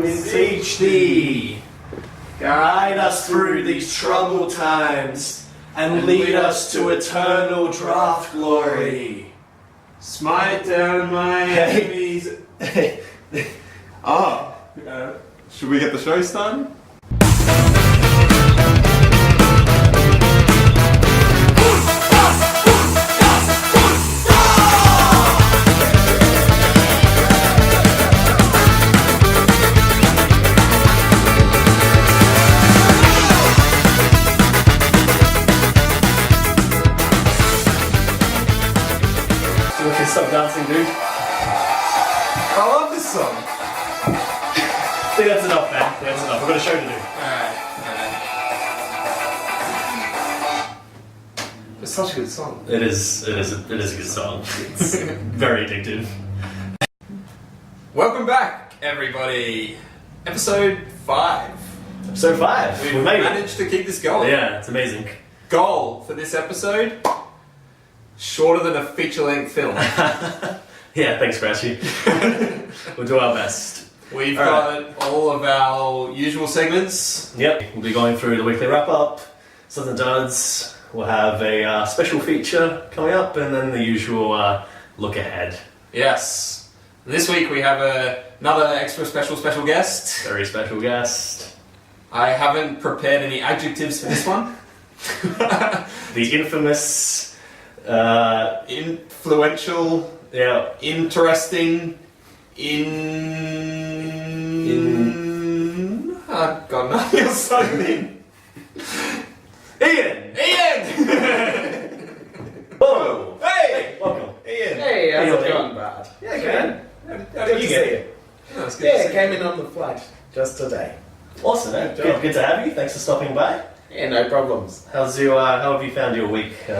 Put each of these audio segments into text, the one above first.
beseech thee, guide us through these troubled times, and lead us to eternal draft glory. Smite down my enemies. Should we get the show started? Stop dancing, dude. I love this song. I think that's enough, man. That's enough. We've got a show to do. Alright. It's such a good song. It is a good song. It's very addictive. Welcome back, everybody. Episode 5. Episode 5. We've managed to keep this going. Yeah, it's amazing. Goal for this episode: shorter than a feature-length film. Yeah, thanks, Scratchy. We'll do our best. We've got all of our usual segments. Yep, we'll be going through the weekly wrap-up, Southern Duds. We'll have a special feature coming up, and then the usual look ahead. Yes. This week we have another extra special guest. Very special guest. I haven't prepared any adjectives for this one. The infamous... influential, yeah, interesting, I've got nothing else to mean. Ian! Whoa! Hey! Welcome. Ian! Hey, how's Hey, it going, bud? Yeah, good. How did you get it? Oh, it's good Yeah, to I see came in on the flight just today. Awesome, man. Good to have you. Thanks for stopping by. Yeah, no problems. How have you found your week in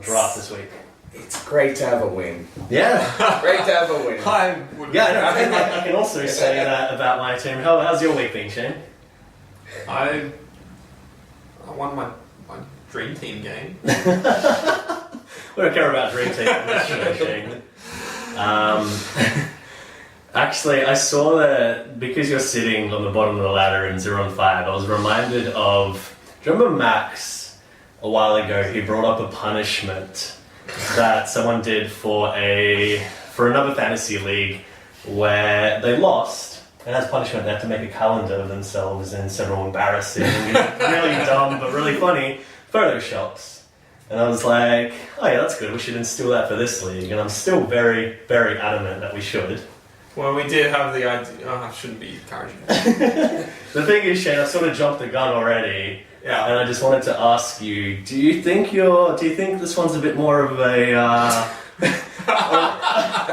draft this week? It's great to have a win. Yeah. Great to have a win. I can also say that about my team. How's your week been, Shane? I won my dream team game. We don't care about dream team on this show, Shane. Actually, I saw that because you're sitting on the bottom of the ladder in 0 and 5, I was reminded of... Do you remember Max, a while ago, he brought up a punishment that someone did for another fantasy league where they lost, and as punishment they had to make a calendar of themselves in several embarrassing, really dumb but really funny photoshops. And I was like, oh yeah, that's good, we should instill that for this league, and I'm still very, very adamant that we should. Well, we did have the idea. Oh, I shouldn't be encouraging it. The thing is, Shane, I've sort of jumped the gun already. Yeah. And I just wanted to ask you, do you think this one's a bit more of a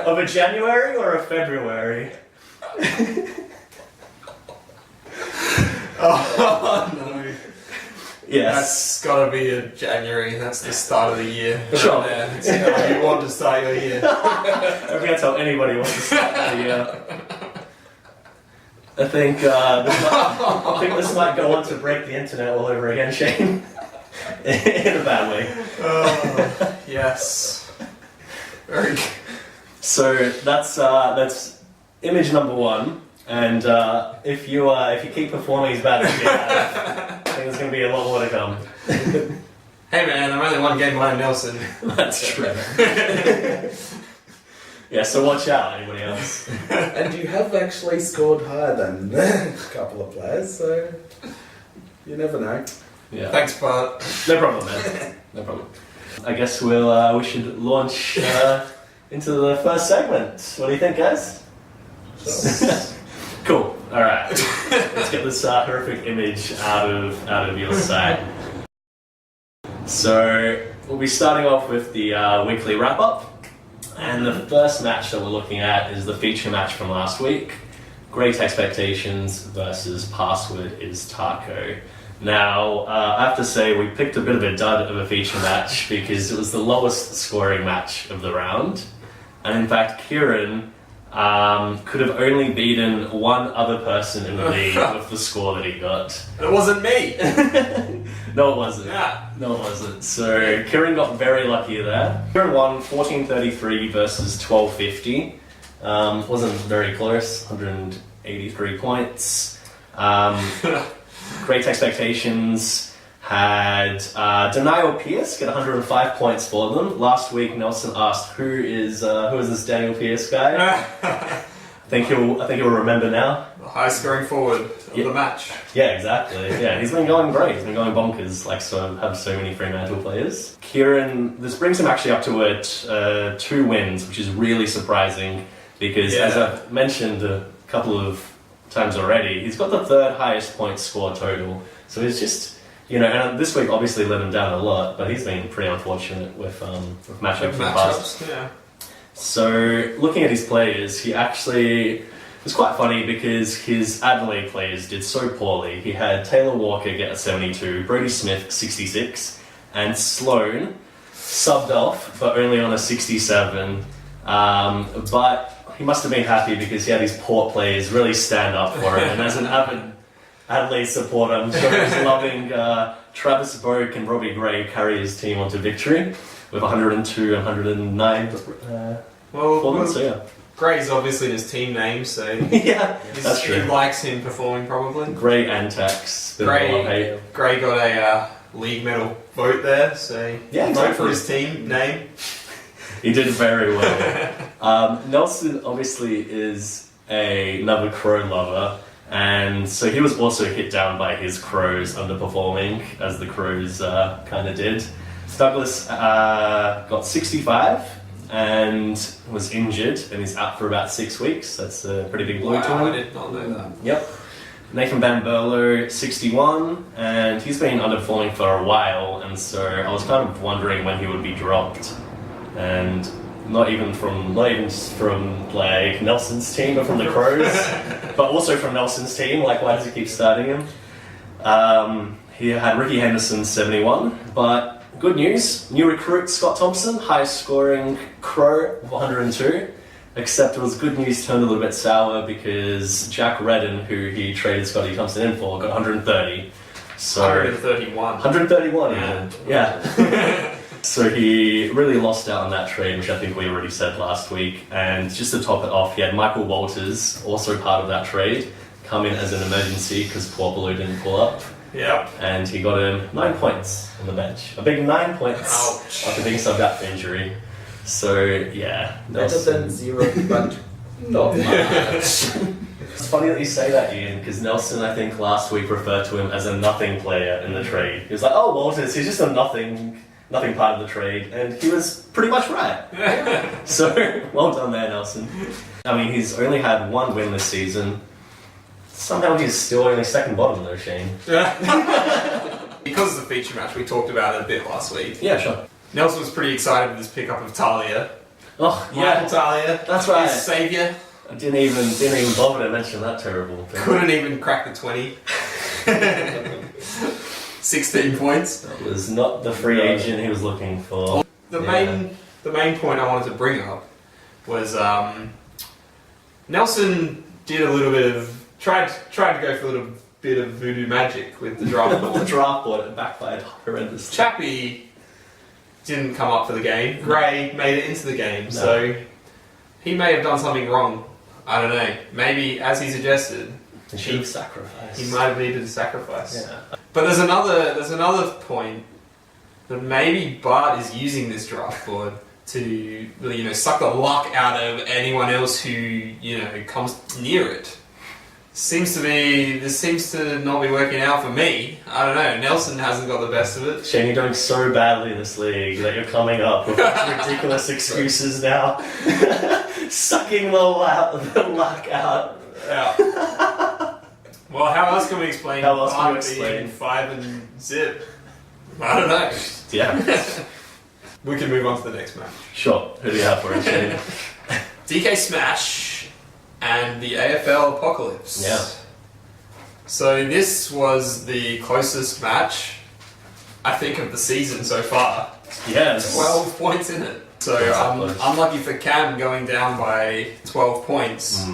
of a January or a February? Oh no. Yes. That's gotta be a January. That's the start of the year. Sure. That's how you want to start your year. I think that's how anybody wants to start the year. I think this might go on to break the internet all over again, Shane. In a bad way. Oh, yes. Very good. So that's image number 1, and if you keep performing as bad as you have, I think there's going to be a lot more to come. Hey man, I'm only one game behind Nelson. That's true. Yeah, so watch out, anybody else. And you have actually scored higher than a couple of players, so you never know. Yeah. Thanks, Bart. No problem, man. No problem. I guess we should launch into the first segment. What do you think, guys? Sure. Cool. All right. Let's get this horrific image out of your sight. So we'll be starting off with the weekly wrap-up. And the first match that we're looking at is the feature match from last week. Great Texpectations versus Password is Taco. Now, I have to say we picked a bit of a dud of a feature match because it was the lowest scoring match of the round. And in fact, Kieran could have only beaten one other person in the league with the score that he got. It wasn't me! No, it wasn't. Yeah. No, it wasn't. So Kieran got very lucky there. Kieran won 1433 versus 1250. Wasn't very close, 83 points. Great Texpectations had Daniel Pierce get 105 points for them. Last week, Nelson asked, who is this Daniel Pierce guy? I think he'll remember now. The highest scoring forward of the match. Yeah, exactly. Yeah, he's been going great. He's been going bonkers. Have so many Fremantle players. Kieran, this brings him actually up to 2 wins, which is really surprising because, as I've mentioned a couple of times already, he's got the 3rd highest point score total. So he's just, and this week obviously let him down a lot, but he's been pretty unfortunate with matchups in the past. Yeah. So looking at his players, he actually, it was quite funny because his Adelaide players did so poorly. He had Taylor Walker get a 72, Brodie Smith 66, and Sloane subbed off, but only on a 67. But he must have been happy because he had his Port players really stand up for him. And as an avid Adelaide supporter, I'm sure he's loving Travis Boak and Robbie Gray carry his team onto victory with 102 and 109 for them. So yeah. Gray's obviously his team name, so yeah, that's true. He likes him performing probably. Gray and Tax. Gray got a league medal vote there, so vote for his team name. He did very well. Nelson obviously is another Crow lover, and so he was also hit down by his Crows underperforming, as the Crows kind of did. Douglas got 65 and was injured and is out for about 6 weeks. That's a pretty big blow to him. I did not know that. Yep. Nathan Bamberlo, 61, and he's been underperforming for a while, and so I was kind of wondering when he would be dropped. And not even from like Nelson's team, but from the Crows, but also from Nelson's team. Like, why does he keep starting him? He had Ricky Henderson 71, but good news, new recruit Scott Thompson, highest scoring Crow of 102. Except it was good news turned a little bit sour because Jack Redden, who he traded Scotty Thompson in for, got 130. So 131. 131 even. Yeah. So he really lost out on that trade, which I think we already said last week. And just to top it off, he had Michael Walters, also part of that trade, come in as an emergency because poor Blue didn't pull up. Yep. And he got him 9 points on the bench. A big 9 points after being subbed out for injury. So, yeah. Better than 0, but not much. It's funny that you say that, Ian, because Nelson, I think, last week referred to him as a nothing player in the trade. He was like, oh, Walters, he's just a nothing part of the trade, and he was pretty much right. So, well done there, Nelson. I mean, he's only had 1 win this season. Somehow he's still only second bottom though, Shane. Because of the feature match, we talked about it a bit last week. Yeah, sure. Nelson was pretty excited with his pickup of Talia. Oh, yeah. Michael Talia. That's right. His saviour. I didn't even bother to mention that terrible thing. Couldn't even crack the 20. 16 points. That was not the free agent he was looking for. The main point I wanted to bring up was Nelson did a little bit of tried to go for a little bit of voodoo magic with the draft board. The draft board, it backfired horrendously. Chappie didn't come up for the game. Gray made it into the game, so he may have done something wrong. I don't know. Maybe, as he suggested, he sacrificed. He might have needed a sacrifice. Yeah. But there's another point that maybe Bart is using this draft board to suck the luck out of anyone else who comes near it. This seems to not be working out for me. I don't know. Nelson hasn't got the best of it. Shane, you're doing so badly in this league that you're coming up with ridiculous excuses now. Sucking the luck out. Yeah. Well, how else can we explain? How else can we explain 5 and zip? I don't know. Yeah. We can move on to the next match. Sure. Who do you have for us, Shane? DK Smash and the AFL Apocalypse. Yeah. So this was the closest match, I think, of the season so far. Yes. 12 points in it. So unlucky for Cam going down by 12 points.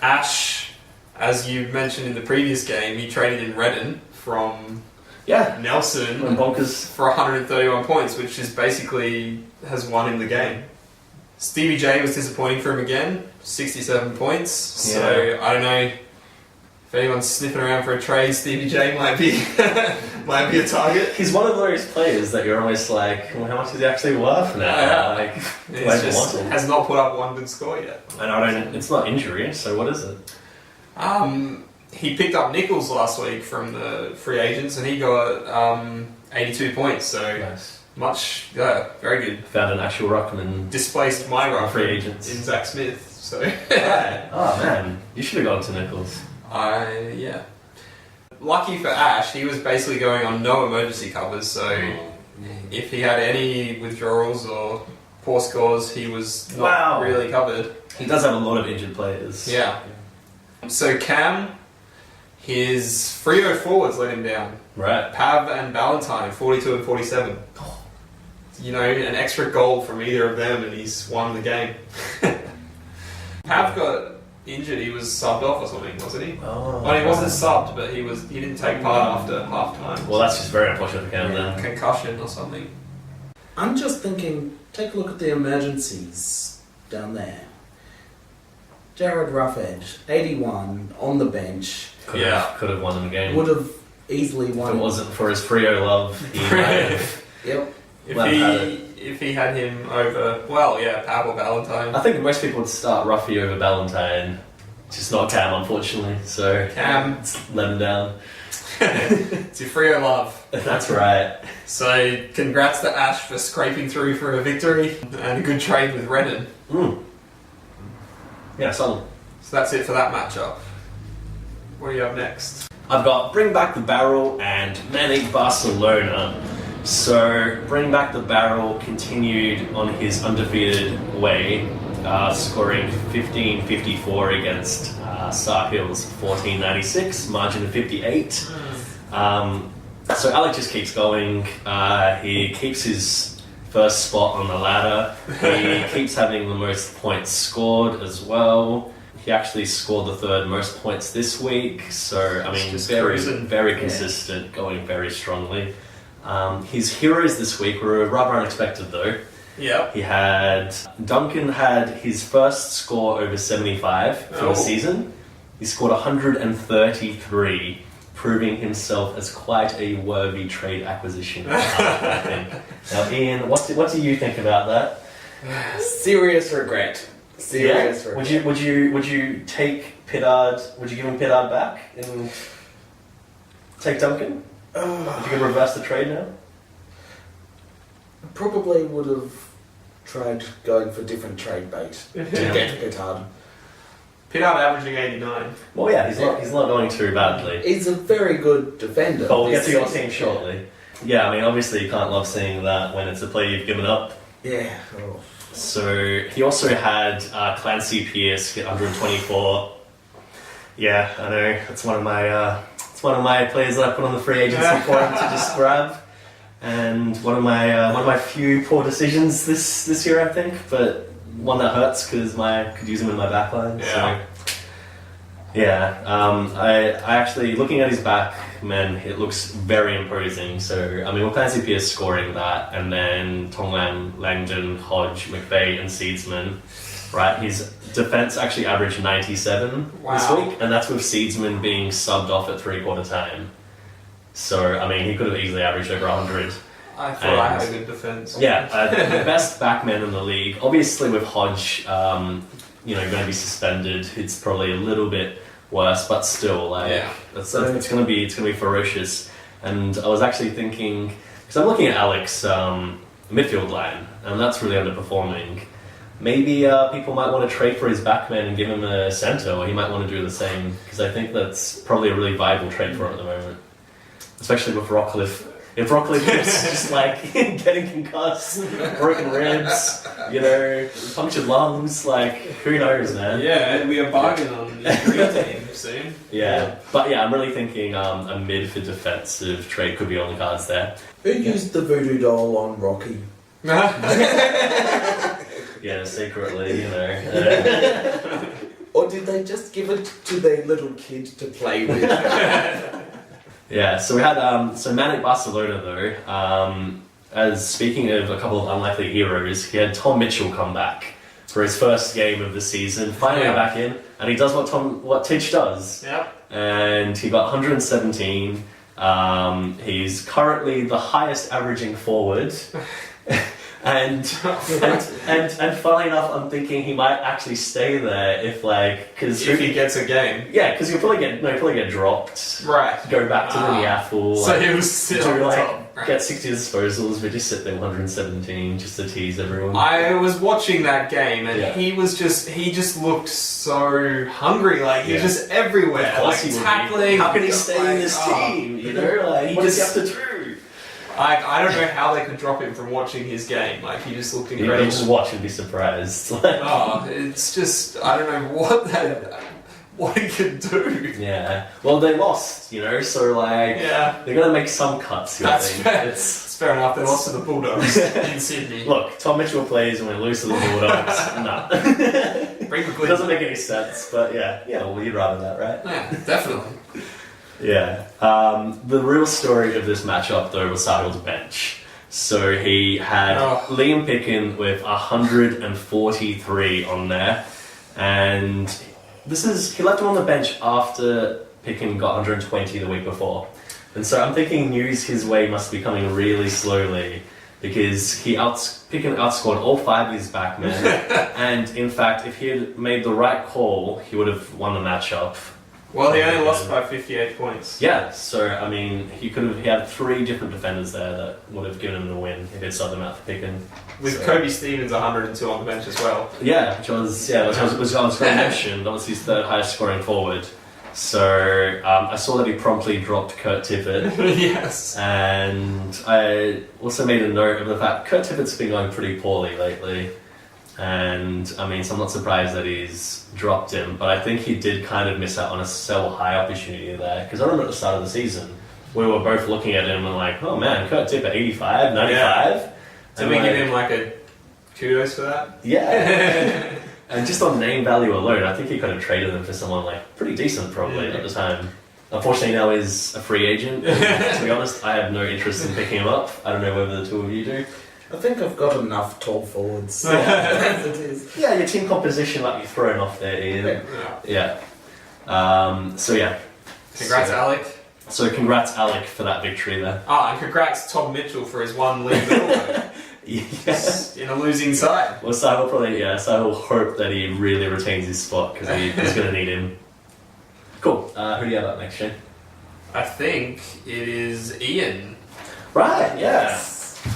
Ash, as you mentioned in the previous game, he traded in Redden from Nelson Bonkers for 131 points, which is basically has won him the game. Stevie J was disappointing for him again, 67 points. So Yeah. I don't know if anyone's sniffing around for a trade. Stevie J might be might be a target. He's one of those players that you're almost like, well, how much is he actually worth now? Yeah. Like, He do I just want him? has not put up one good score yet. And I don't. It's not injury, so what is it? He picked up Nichols last week from the free agents, and he got 82 points. So Nice. very good. Found an actual ruckman. Displaced my ruck Free agents. in Zach Smith. So Oh man, you should have gone to Nichols. yeah. Lucky for Ash, he was basically going on no emergency covers. So if he had any withdrawals or poor scores, he was not really covered. He does have a lot of injured players. Yeah. So Cam, his Freo forwards let him down. Right. Pav and Valentine, 42 and 47. You know, an extra goal from either of them and he's won the game. Pav got injured, he was subbed off or something, wasn't he? Oh. Well, he wasn't subbed, but he didn't take part after half time. Well, that's just very unfortunate for Cam then. Concussion or something. I'm just thinking, take a look at the emergencies down there. Jared Roughedge, 81, on the bench. Could have won the game. Would have easily If it won. wasn't for his Freo love, he might have. Yep. If he had him over, Pav or Valentine. I think most people would start Ruffy over Valentine. Just not Cam, unfortunately. So Cam, let him down. it's your Freo love. That's right. So, congrats to Ash for scraping through for a victory and a good trade with Renan. Yeah, solid. So that's it for that matchup. What do you have next? I've got Bring Back the Barrel and Man Eat Barcelona. So, Bring Back the Barrel continued on his undefeated way, scoring 15-54 against Sahil's 14-96, margin of 58. So Alec just keeps going. He keeps his first spot on the ladder. He keeps having the most points scored as well. He actually scored the third most points this week. So, I mean, just very, cruising. very consistent, going very strongly. His heroes this week were rather unexpected though. Yep. Duncan had his first score over 75 for the season. He scored 133, proving himself as quite a worthy trade acquisition, I think. Now, Ian, what do you think about that? Serious regret. Serious regret. Would you take Pittard? Would you give him Pittard back and take Duncan? Would you reverse the trade now? Probably would have tried going for different trade bait to get Pittard. Pittard averaging 89. Well, yeah, he's not going too badly. He's a very good defender. But we'll get to your team shortly. Yeah, I mean, obviously you can't love seeing that when it's a player you've given up. Yeah. Oh. So he also had Clancy Pierce get 124. Yeah, I know. It's one of my players that I put on the free agency for him to just grab, and one of my few poor decisions this year, I think. But one that hurts because I could use him in my backline. Yeah. So yeah, I actually looking at his back, man, it looks very imposing. So I mean, with Clancy Pierce scoring that, and then Tonglam, Langdon, Hodge, McVeigh, and Seedsman. Right, his defense actually averaged 97 this week, and that's with Seedsman being subbed off at three-quarter time. So, I mean, he could have easily averaged over 100. I thought I had a good defense. Yeah, the best backman in the league. Obviously, with Hodge, going to be suspended, it's probably a little bit worse, but still, it's going to be ferocious. And I was actually thinking, because I'm looking at Alex midfield line, and that's really underperforming. Maybe people might want to trade for his backman and give him a centre, or he might want to do the same, because I think that's probably a really viable trade for him at the moment. Especially with Rockcliffe. If Rockcliffe is just like getting concussed, broken ribs, punctured lungs, who knows, man? Yeah, it'll be a bargain on the green team soon. Yeah, but I'm really thinking a mid for defensive trade could be on the cards there. Who used the voodoo doll on Rocky? Yeah, secretly, Or did they just give it to their little kid to play with? Yeah, so we had Man Eat Barcelona though. As speaking of a couple of unlikely heroes, he had Tom Mitchell come back for his first game of the season. Finally back in, and he does what Titch does. Yep. And he got 117. He's currently the highest averaging forward. And funnily enough, I'm thinking he might actually stay there if he gets a game. Yeah, because he'll probably get dropped. Right. Go back to the Afl. So he was still on the top. Get 60 disposals, but just sit there 117 just to tease everyone. I was watching that game and he just looked so hungry, like he was just everywhere, like tackling. How can he stay in this team? You know, like what does he have to do? I don't know how they could drop him from watching his game. Like he just looked incredible. You just watch and be surprised. It's just I don't know what he could do. Yeah. Well, they lost, you know, so they're gonna make some cuts. That's fair. It's fair enough. They lost to the Bulldogs in Sydney. Look, Tom Mitchell plays when we lose to the Bulldogs. No. It doesn't make any sense, but yeah, well, you'd rather that, right? Yeah, definitely. Yeah. The real story of this matchup, though, was Sahil's bench. So he had Liam Picken with 143 on there, and he left him on the bench after Picken got 120 the week before. And so I'm thinking news his way must be coming really slowly, because Picken outscored all 5 of his backmen, and in fact, if he had made the right call, he would have won the matchup. Well, he only lost by 58 points. Yeah, so I mean, he had 3 different defenders there that would have given him the win if he'd subbed them out for Picken. With Kobe Stevens 102 on the bench as well. Yeah, which I was going to mention. That was his 3rd highest scoring forward. So I saw that he promptly dropped Kurt Tippett. Yes. And I also made a note of the fact Kurt Tippett's been going pretty poorly lately. And I mean, so I'm not surprised that he's dropped him, but I think he did kind of miss out on a sell high opportunity there. Because I remember at the start of the season, we were both looking at him and like, oh man, Kurt Tippett 85, 95. Yeah. Did we give him like a kudos for that? Yeah. And just on name value alone, I think he could have traded them for someone like pretty decent probably at the time. Unfortunately now he's a free agent. To be honest, I have no interest in picking him up. I don't know whether the two of you do. I think I've got enough tall forwards as it is. Yeah, your team composition might be thrown off there, Ian. Yeah. Congrats, Alec. So congrats, Alec, for that victory there. And congrats, Tom Mitchell, for his 1 league medal. Yes. In a losing side. Well, Sahil hope that he really retains his spot, because he's going to need him. Cool. Who do you have up next, Shane? I think it is Ian. Right, yeah.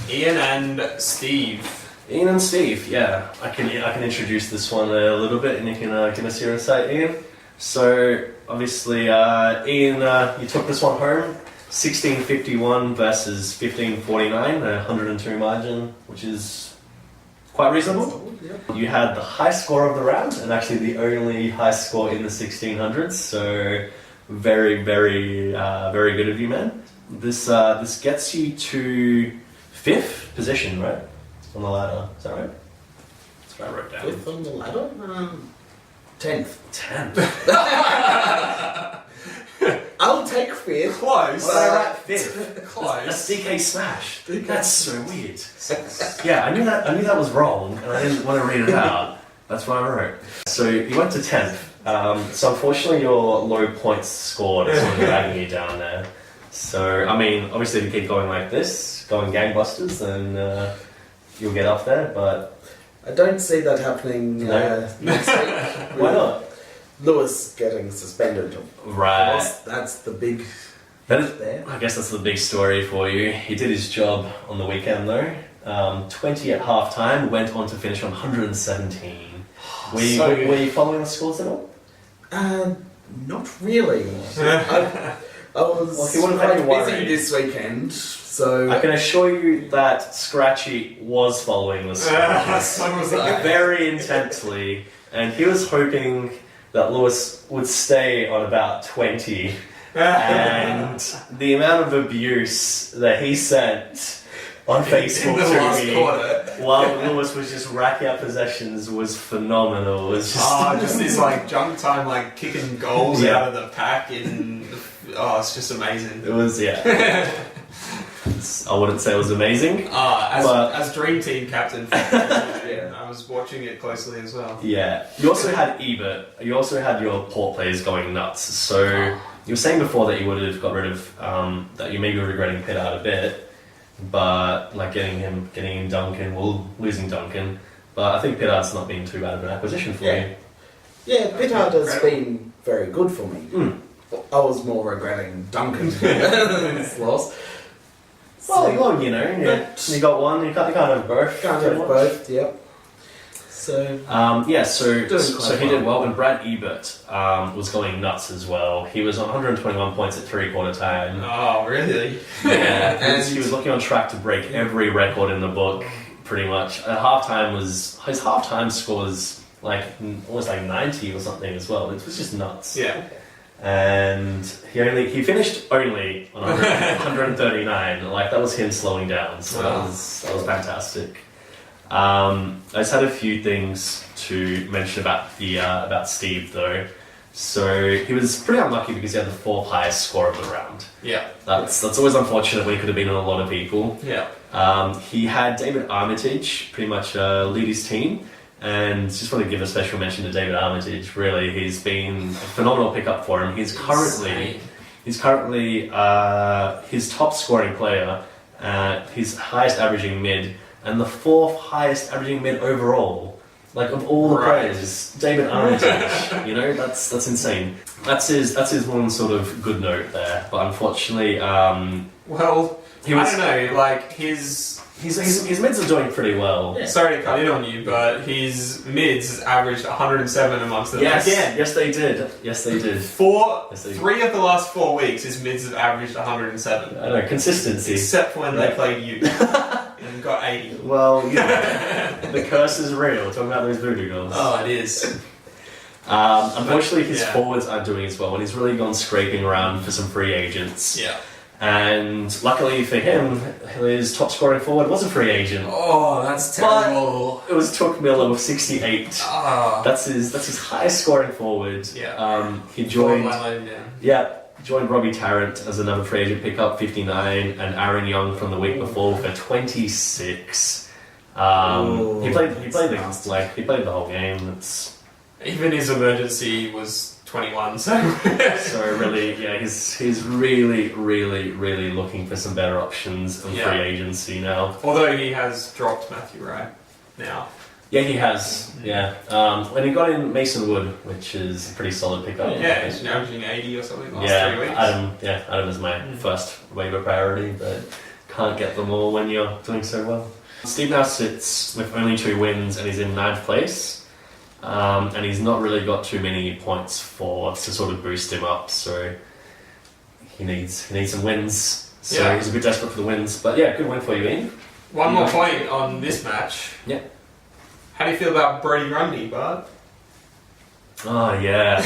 Ian and Steve. Ian and Steve, yeah. I can introduce this one a little bit, and you can give us your insight, Ian. So obviously, Ian, you took this one home, 1651 versus 1549, a 102 margin, which is quite reasonable. You had the high score of the round, and actually the only high score in the 1600s. So very, very, very good of you, man. This gets you to 5th position, right? On the ladder. Is that right? That's what I wrote down. 5th on the ladder? 10th. 10th. I'll take 5th. Close. Why did I write 5th? Close. That's DK Smash. That's so weird. Yeah, I knew that was wrong, and I didn't want to read it out. That's what I wrote. So you went to 10th. So unfortunately your low points scored is sort of dragging you down there. So, I mean, obviously if you keep going like this, going gangbusters, then you'll get up there, but... I don't see that happening next week. Why not? Lewis getting suspended. Right. That's the big... there. I guess that's the big story for you. He did his job on the weekend, though. 20 at half-time, went on to finish on 117. Were you following the scores at all? Not really. I was quite busy this weekend, so... I can assure you that Scratchy was following the scores So was I. very intently, and he was hoping that Lewis would stay on about 20, and the amount of abuse that he sent on Facebook to me while Lewis was just racking up possessions was phenomenal. It was just this like junk time, like kicking goals out of the pack in. It's just amazing. It was, yeah. I wouldn't say it was amazing. As Dream Team captain, I was watching it closely as well. Yeah. You also had Ebert. You also had your port players going nuts. So you were saying before that you would have got rid of that you may be regretting Pittard a bit, but like getting him Duncan, losing Duncan. But I think Pittard's not been too bad of an acquisition for you. Yeah, Pittard has been very good for me. I was more regretting Duncan's loss. Well, you know, you got one, you can't have both. Can't have both, yep. So, so he did well, and Brad Ebert was going nuts as well. He was on 121 points at three-quarter time. Oh, really? Yeah, and he was looking on track to break every record in the book, pretty much. His halftime score was like almost like 90 or something as well. It was just nuts. Yeah. And he finished only on 139. Like that was him slowing down. So that was fantastic. I just had a few things to mention about Steve though. So he was pretty unlucky because he had the fourth highest score of the round. Yeah. That's always unfortunate when he could have been on a lot of people. Yeah. He had David Armitage pretty much lead his team. And just want to give a special mention to David Armitage. Really, he's been a phenomenal pickup for him. He's currently his top scoring player, his highest averaging mid, and the fourth highest averaging mid overall. Like of all the players, David Armitage. You know, that's insane. That's his one sort of good note there. But unfortunately, I don't know. Like his mids are doing pretty well. Yeah. Sorry to cut in on you, but his mids averaged 107 amongst the best. Yes, they did. Yes, they did. 3 of the last 4 weeks, his mids have averaged 107. I know, consistency. Except when they played you and got 80. Well, the curse is real. We're talking about those voodoo dolls. Oh, it is. Unfortunately, his forwards aren't doing as well, and he's really gone scraping around for some free agents. Yeah. And luckily for him, his top scoring forward was a free agent. Oh, that's terrible. But it was Took Miller with 68. Oh. That's his highest scoring forward. Yeah. He joined. Yeah. Joined Robbie Tarrant as another free agent pickup, 59, and Aaron Young from the week before for 26. He played the whole game. Even his emergency was 21, so really, he's really looking for some better options in free agency now. Although he has dropped Matthew Wright now. Yeah, he has. Yeah, and he got in Mason Wood, which is a pretty solid pickup. Yeah, he's averaging 80 or something last 3 weeks. Adam is my first waiver priority, but can't get them all when you're doing so well. Steve now sits with only 2 wins, and he's in 9th place. And he's not really got too many points to sort of boost him up, so he needs some wins. So he's a bit desperate for the wins, but yeah, good win for you, Ian. One more point on this match. Yeah. How do you feel about Brody Grundy, bud? Oh yeah,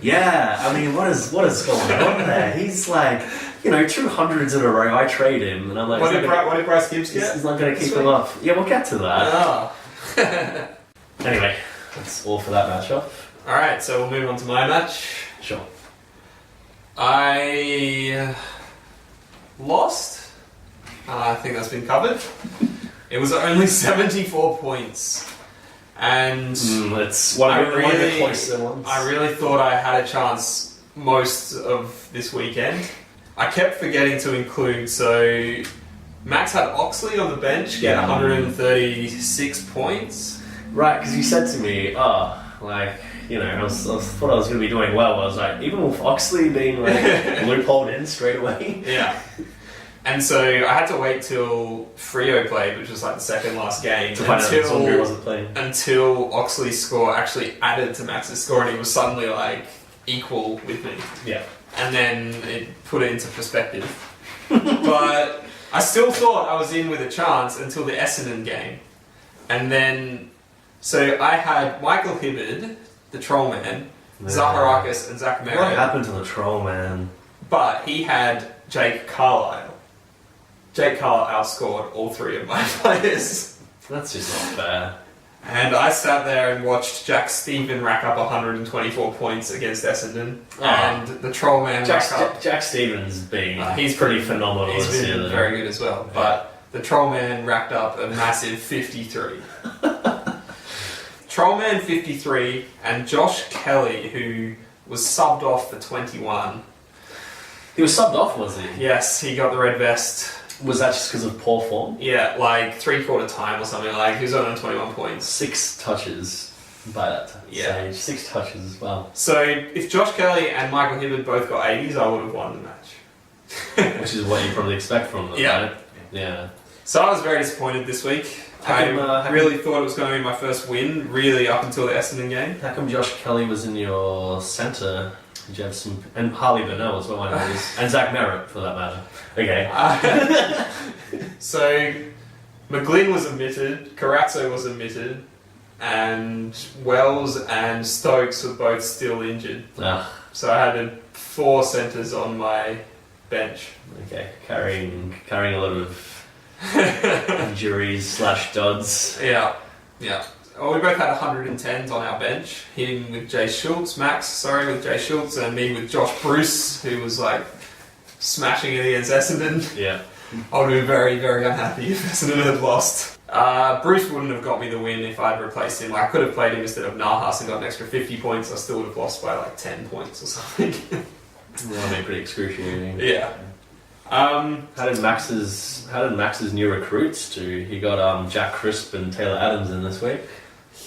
yeah. I mean, what is going on there? He's like, 200s in a row. I trade him, and I'm like, what did Bryce Gibbs get? He's not going to keep him up. Yeah, we'll get to that. Oh. Anyway. That's all for that matchup. Alright, so we'll move on to my match. Sure. I lost. I think that's been covered. It was only 74 points. And it's one of the closer ones. I really thought I had a chance most of this weekend. I kept forgetting to include, so Max had Oxley on the bench get 136 points. Right, because you said to me, I thought I was going to be doing well. I was like, even with Oxley being like loopholed in straight away. Yeah. And so I had to wait till Freo played, which was like the second last game, to find out Zombie wasn't playing. Until Oxley's score actually added to Max's score, and he was suddenly like equal with me. Yeah. And then it put it into perspective. But I still thought I was in with a chance until the Essendon game. And then, so I had Michael Hibberd, the troll man, Zaharakis and Zach Merritt. What happened to the troll man? But he had Jake Carlisle. Jake Carlisle outscored all 3 of my players. That's just not fair. And I sat there and watched Jack Stephen rack up 124 points against Essendon, Oh. and the Trollman rack up. Jack Stevens being He's pretty phenomenal He's this been year. very good as well, but the Trollman racked up a massive 53. Trollman 53 and Josh Kelly, who was subbed off for 21. He was subbed off, was he? Yes, he got the red vest. Was that just because of poor form? Yeah, like 3/4 time or something. Like he was on 21 points. 6 touches by that Yeah. stage. 6 touches, wow. So if Josh Kelly and Michael Hibberd both got 80s, I would have won the match. Which is what you probably expect from them, Yeah. right? Yeah. So I was very disappointed this week. How come, I really thought it was going to be my first win, really up until the Essendon game. How come Josh Kelly was in your centre? Did you have some... And Harley Burnell as well, I know. And Zach Merritt, for that matter. Okay. So McGlynn was omitted, Carazzo was omitted, and Wells and Stokes were both still injured. Ah, So I had 4 centres on my bench. okay. Carrying a lot of injuries / duds. Yeah, yeah. Well, we both had 110s on our bench. Him with Jay Schultz, Max, with Jay Schultz, and me with Josh Bruce, who was like smashing it against Essendon. Yeah. I would have been very, very unhappy if Essendon had lost. Bruce wouldn't have got me the win if I'd replaced him. Like, I could have played him instead of Nahas and got an extra 50 points. I still would have lost by like 10 points or something. That would be pretty excruciating. Yeah. How did Max's new recruits do? He got Jack Crisp and Taylor Adams in this week.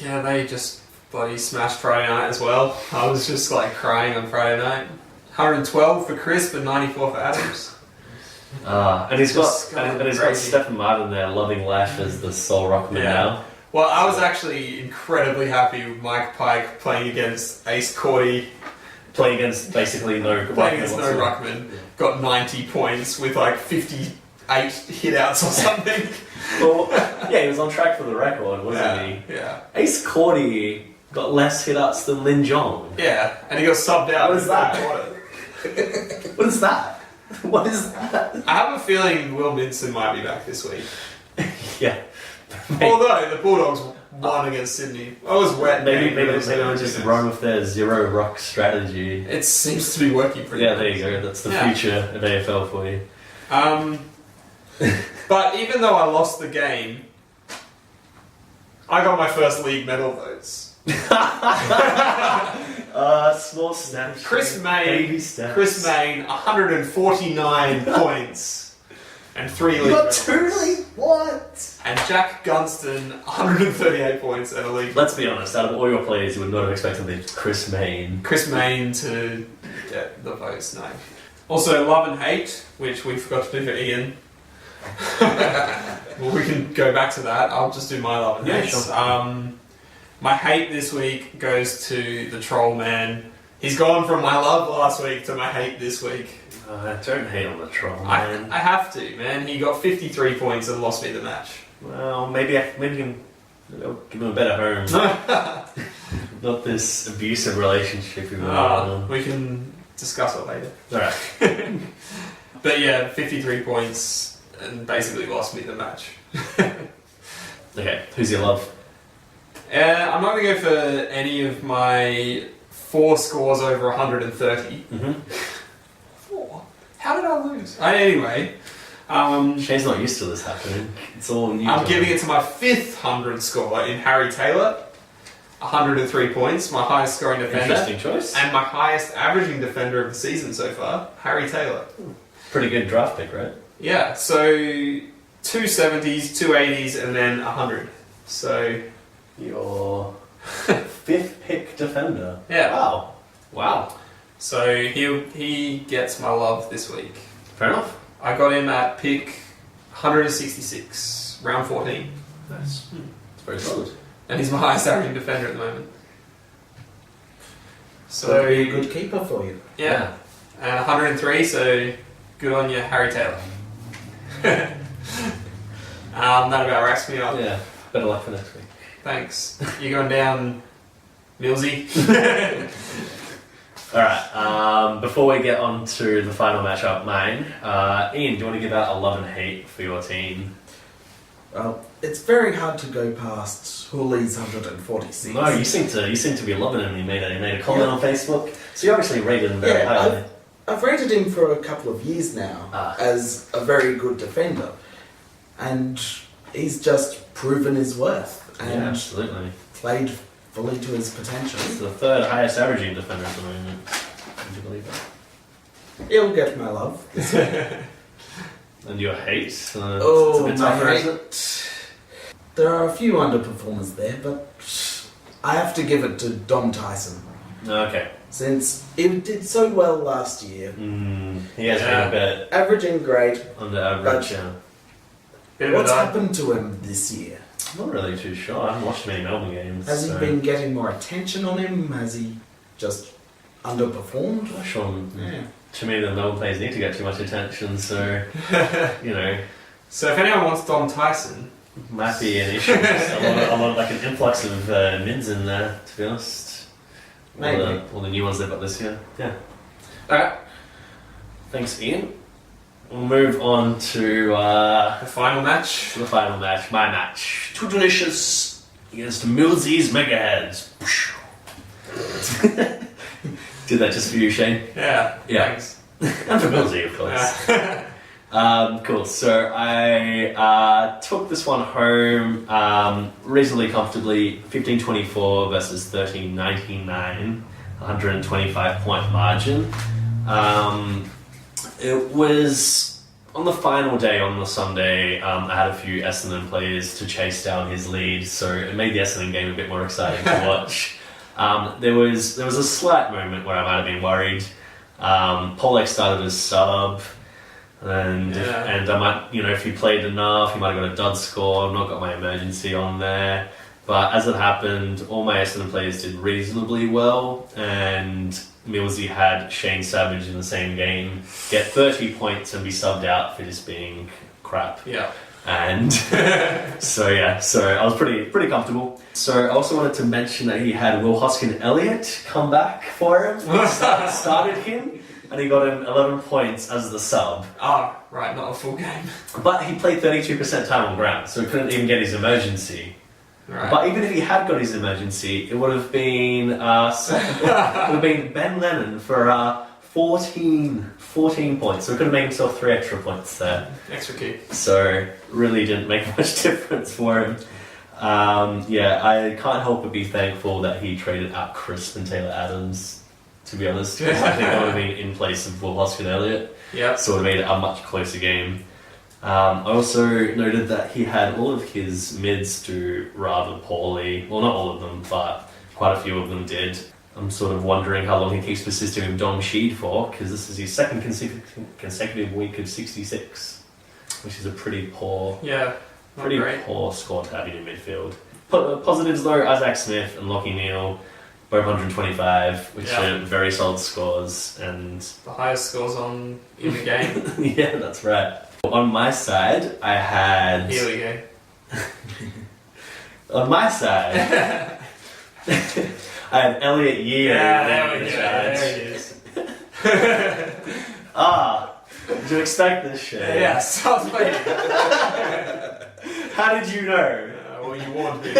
Yeah, they just bloody smashed Friday night as well. I was just like crying on Friday night. 112 for Crisp and 94 for Adams. And he's Just got going Stephen crazy. Martin there, loving life as the sole ruckman Yeah. now. Well, I was actually incredibly happy with Mike Pike playing against Ace Cordy, Playing against basically no playing against no whatsoever. ruckman, got 90 points with like 58 hit-outs or something. Well, yeah, he was on track for the record, wasn't he? Yeah. Ace Cordy got less hit-outs than Lin Jong. Yeah, and he got subbed out. What is in the that? third quarter. What is that? What is that? I have a feeling Will Minson might be back this week. Yeah. Although the Bulldogs won against Sydney. I was wet. Maybe game, they'll just run with their zero rock strategy. It seems to be working pretty Yeah, well. there you go. That's the Yeah. future of AFL for you. But even though I lost the game, I got my first league medal votes. Small snaps. Chris Baby Mayne, steps. 149 points and 3 You league got medals. 2 league? What? And Jack Gunston, 138 points and a league. Let's be honest, out of all your players, you would not have expected the Chris Mayne. Chris Mayne to get the votes, no. Also, love and hate, which we forgot to do for Ian. Well, we can go back to that. I'll just do my love and Yeah, hate. sure. My hate this week goes to the Troll Man. He's gone from my love last week to my hate this week. Don't hate on the troll, I man. have to, man. He got 53 points and lost me the match. Well, maybe you can give him a better home. Not this abusive relationship we've been on. We can discuss it later. Alright. But yeah, 53 points and basically lost me the match. Okay, who's your love? I'm not going to go for any of my 4 scores over 130. Mm-hmm. 4? How did I lose? Anyway, Shane's not used to this happening. It's all new. I'm giving it to my 5th 100 score in Harry Taylor. 103 points, my highest scoring defender. Interesting choice. And my highest averaging defender of the season so far, Harry Taylor. Pretty good draft pick, right? Yeah, so 2 70s, 2 80s, and then 100. So, Your 5th pick defender. yeah. Wow. So he gets my love this week. Fair enough. I got him at pick 166, round 14. Nice. It's very solid. And he's my highest averaging defender at the moment. So, So be a good keeper for you. yeah. And 103, so good on you, Harry Taylor. That about wraps me up. Yeah. Better luck for next week. Thanks. You're going down, Millsy. Alright, before we get on to the final matchup, mine, Ian, do you want to give out a love and hate for your team? Well, it's very hard to go past Hooley's 146. No, you seem to be loving him. He made a comment on Facebook. So you obviously rated him very highly. I've rated him for a couple of years now as a very good defender, and he's just proven his worth and absolutely played fully to his potential. He's the third highest averaging defender at the moment. Would you believe that? He'll get my love. And your hate? It's a bit my tougher, hate. isn't it? There are a few underperformers there, but I have to give it to Dom Tyson. Okay. Since he did so well last year. He has been a bit averaging great. under average, What's happened to him this year? I'm not really too sure. I haven't watched many Melbourne games. Has he been getting more attention on him? Has he just underperformed? I'm not sure. Yeah. To me, the Melbourne players need to get too much attention, so, you know. So if anyone wants Dom Tyson... Might be an issue. I want like an influx of mids in there, to be honest. Maybe. All the new ones they've got this year. Yeah. Alright. Thanks, Ian. We'll move on to The final match. the final match. My match. Too Delicious against Millsies Megaheads. Did that just for you, Shane? Yeah. Thanks. And for Millsy, of course. Yeah. Cool. So I took this one home reasonably comfortably. 15-24 versus 13-99, 125-point margin. It was on the final day on the Sunday. I had a few Essendon players to chase down his lead, so it made the Essendon game a bit more exciting to watch. There was a slight moment where I might have been worried. Polek started as sub. And I might, if he played enough, he might have got a dud score. I've not got my emergency on there. But as it happened, all my Essendon players did reasonably well. And Millsy had Shane Savage in the same game get 30 points and be subbed out for just being crap. Yeah. And so I was pretty comfortable. So I also wanted to mention that he had Will Hoskin-Elliott come back for him. Started him. And he got him 11 points as the sub. Oh, right, not a full game. But he played 32% time on ground, so he couldn't even get his emergency. Right. But even if he had got his emergency, it would have been Ben Lennon for 14 points. So he could have made himself 3 extra points there. Extra key. So really didn't make much difference for him. I can't help but be thankful that he traded out Crisp and Taylor Adams. To be honest, because I think that would have been in place of Will Hoskin-Elliott. Yeah. So it would have made it a much closer game. I also noted that he had all of his mids do rather poorly. Well, not all of them, but quite a few of them did. I'm sort of wondering how long he keeps persisting with Dom Sheed for, because this is his second consecutive week of 66, which is a pretty poor, poor score to have in your midfield. Positives though, Isaac Smith and Lachie Neale. Both 125, which are very solid scores, and the highest scores in the game. Yeah, that's right. On my side, I had. Here we go. On my side, I had Elliot Yeo. Yeah, there we go. There it is. Did you expect this shit? Yes, I was waiting. How did you know? Well, you warned me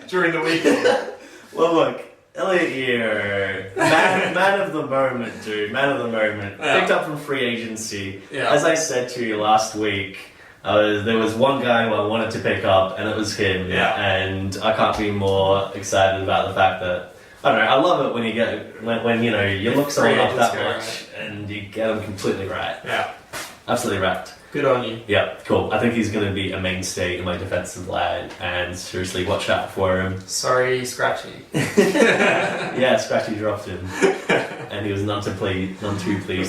during the weekend. Well, look, Elliot Yeo, man of the moment, dude. Man of the moment. Yeah. Picked up from free agency. Yeah. As I said to you last week, there was one guy who I wanted to pick up, and it was him. Yeah. And I can't be more excited about the fact that, I don't know, I love it when you get, when you look someone up that much, and you get them completely right. Yeah. Absolutely right. Good on you. Yeah, cool. I think he's going to be a mainstay in my defensive line, and seriously, watch out for him. Sorry, Scratchy. Yeah, Scratchy dropped him, and he was none too pleased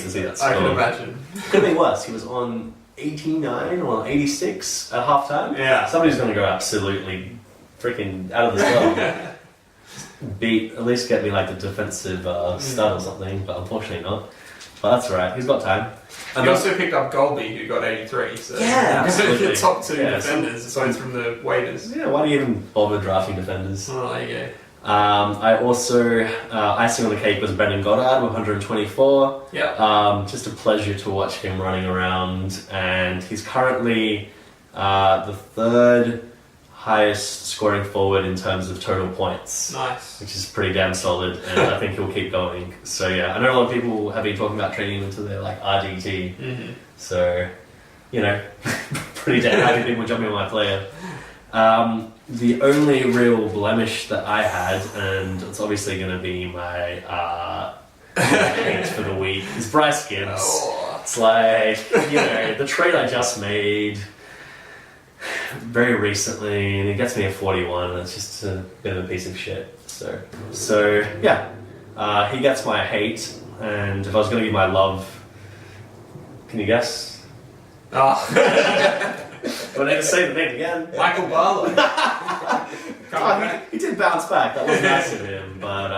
to see that score. I can imagine. Could have been worse. He was on 89 or 86 at halftime. Yeah. Somebody's going to go absolutely freaking out of this world. At least get me like the defensive stud or something, but unfortunately not. But that's alright, he's got time. And he also picked up Golby, who got 83. So yeah, absolutely. Your top two defenders, aside from the waiters. Yeah, why do you even bother drafting defenders? Oh, there you go. I also, icing on the cake was Brendan Goddard with 124. Yeah. Just a pleasure to watch him running around, and he's currently The third highest scoring forward in terms of total points. Nice. Which is pretty damn solid, and I think he'll keep going. So yeah, I know a lot of people have been talking about trading him into their like RDT. Mm-hmm. So, you know, pretty damn happy people jumping on my player. The only real blemish that I had, and it's obviously going to be my hate for the week, is Bryce Gibbs. Oh. It's like, you know, the trade I just made very recently, and it gets me a 41, and it's just a bit of a piece of shit. So yeah, he gets my hate, and if I was going to give my love, can you guess? Oh. Do I need to say the name again? Michael Barlow. He did bounce back. That was nice of him. But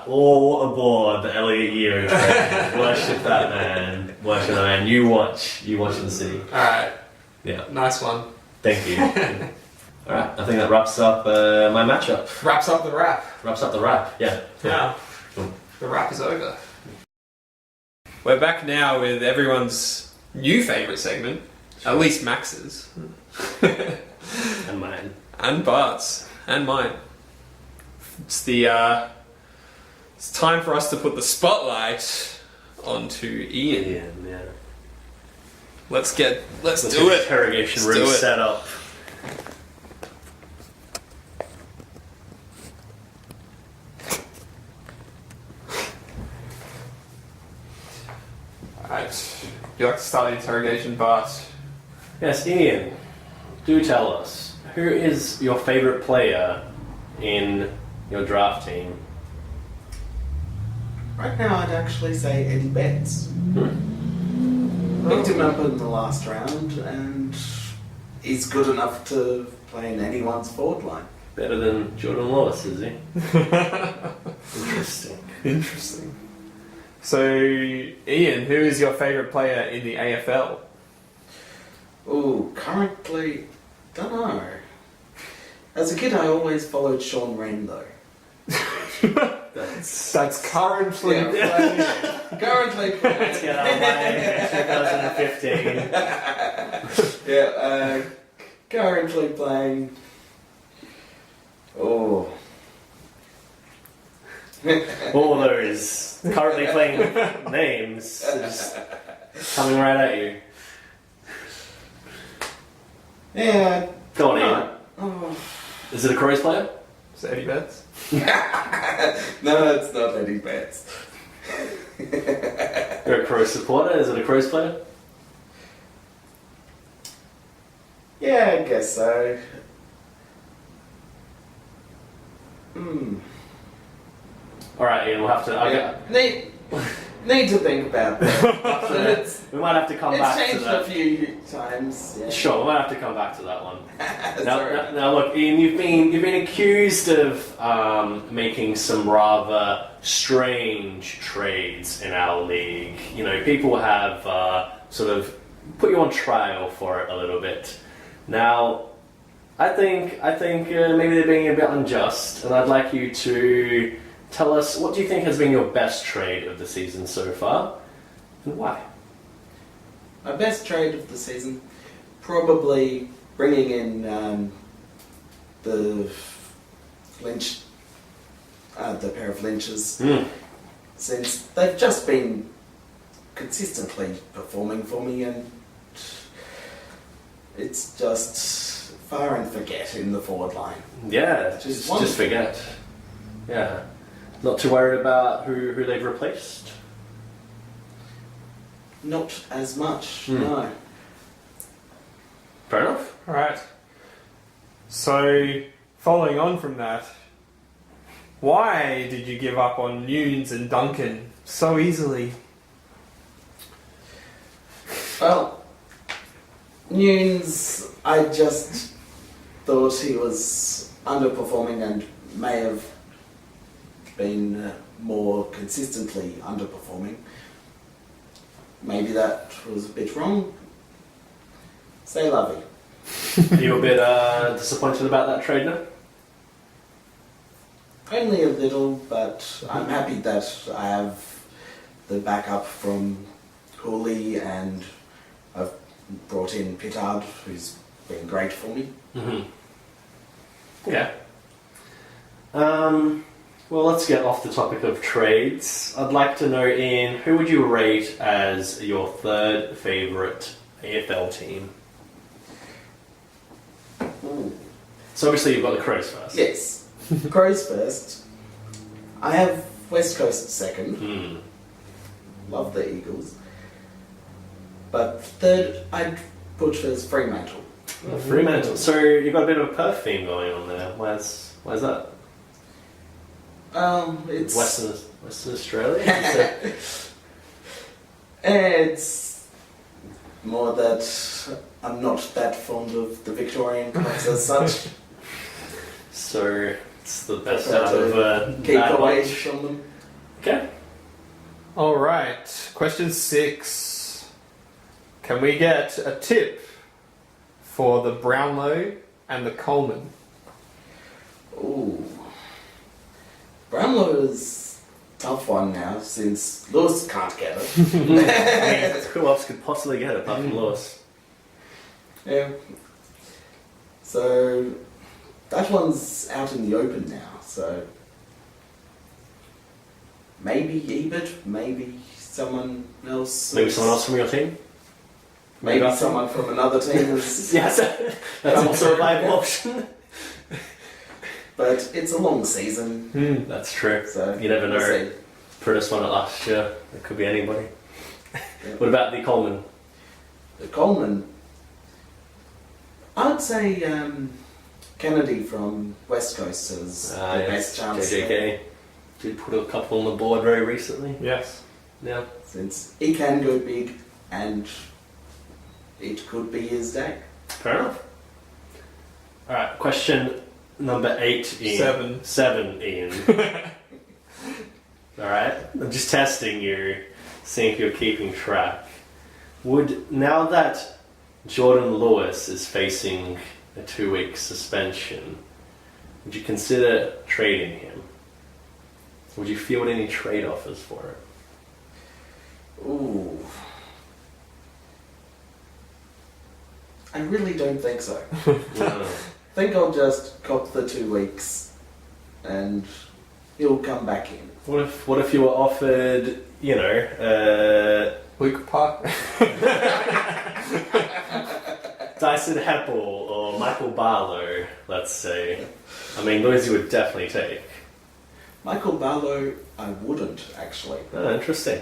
all aboard the Elliot Yeo train. Worship that man. Worship that man. You watch and see. Alright. Yeah. Nice one. Thank you. Alright, I think that wraps up my matchup. Wraps up the wrap. Wraps up the wrap, yeah. Yeah. Cool. The wrap is over. We're back now with everyone's new favourite segment. At least Max's. And mine. And Bart's. And mine. It's it's time for us to put the spotlight onto Ian. Yeah. Let's do it. Interrogation Let's room do it. set up. Alright. Would you like to start the interrogation, Bart? Yes, Ian, do tell us, who is your favourite player in your draft team? Right now, I'd actually say Eddie Betts. Picked him up in the last round, and he's good enough to play in anyone's forward line. Better than Jordan Lewis, is he? Interesting. Interesting. So, Ian, who is your favourite player in the AFL? Ooh, currently, don't know. As a kid, I always followed Sean Wren, though. That's currently playing. Currently playing. Let's get out of my 2015. Yeah, currently playing. Oh. All those currently playing names are just coming right at you. Yeah. Go on, Ian. Oh. Is it a Crows player? Is it Eddie Betts? No, it's not Eddie Betts. You're a Crows supporter? Is it a Crows player? Yeah, I guess so. Alright, Ian, we'll have to... Need to think about that. We might have to come back to It's changed that. a few times. Yeah. Sure, we might have to come back to that one. Sorry. Now, look, Ian, you've been accused of making some rather strange trades in our league. You know, people have sort of put you on trial for it a little bit. Now, I think maybe they're being a bit unjust, and I'd like you to tell us, what do you think has been your best trade of the season so far, and why? My best trade of the season, probably bringing in the Lynch, the pair of Lynches, since they've just been consistently performing for me, and it's just fire and forget in the forward line. Yeah, just forget. Yeah. Not too worried about who they've replaced? Not as much, no. Fair enough. Alright. So, following on from that, why did you give up on Nunes and Duncan so easily? Well, Nunes, I just thought he was underperforming and may have been more consistently underperforming. Maybe that was a bit wrong. Say lovey. Are you a bit disappointed about that trade now? Only a little, but I'm happy that I have the backup from Cooley, and I've brought in Pittard, who's been great for me. Okay. Well, let's get off the topic of trades. I'd like to know, Ian, who would you rate as your third favourite AFL team? Ooh. So obviously you've got the Crows first. Yes. Crows first. I have West Coast at second. Love the Eagles. But third, I'd put as Fremantle. Oh, Fremantle. So you've got a bit of a Perth theme going on there. Why's that? It's Western Australia? It's more that I'm not that fond of the Victorian clubs as such. So it's the best Prefer out to of keep that away bunch. from them. Okay. Alright, question 6. Can we get a tip for the Brownlow and the Coleman? Ooh. Brownlow is a tough one now since Lewis can't get it. I mean, who else could possibly get it apart from Lewis? Yeah. So that one's out in the open now, so maybe Ebert, maybe someone else. Maybe someone else from your team? Maybe someone from another team is. Yes, that's also a viable option. But it's a long season, That's true. so You never know. we'll see. Prentice won it last year. It could be anybody. Yeah. What about the Coleman? The Coleman, I'd say Kennedy from West Coast is the best chance there, JJK did put a couple on the board very recently. Yes. Yeah. since he can go big and it could be his day. Fair enough. Alright, question number 8, Ian. 7, Ian. Alright, I'm just testing you, seeing if you're keeping track. Now that Jordan Lewis is facing a 2-week suspension, would you consider trading him? Would you field any trade offers for it? Ooh. I really don't think so. No. I think I'll just cop the 2 weeks and he'll come back in. What if you were offered, Luke Park. Dyson Heppel or Michael Barlow, let's say. I mean, those you would definitely take. Michael Barlow, I wouldn't actually. Oh, interesting.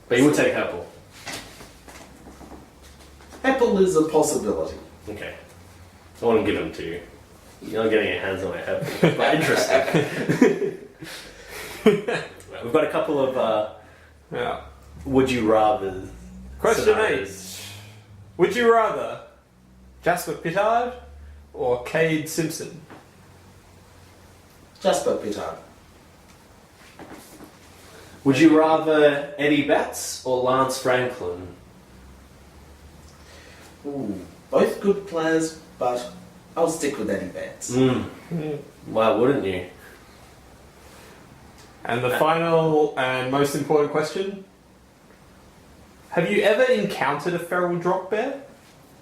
But you would take Heppel. Apple is a possibility. Okay. I wouldn't give him to you. You're not getting your hands on my Heppel. But interesting. We've got a couple of Yeah. would you rather. Question scenarios. 8. Would you rather Jasper Pittard or Cade Simpson? Jasper Pittard. Would you rather Eddie Betts or Lance Franklin? Ooh, both good players, but I'll stick with Eddie Betts. Why wouldn't you? And the final and most important question. Have you ever encountered a feral drop bear?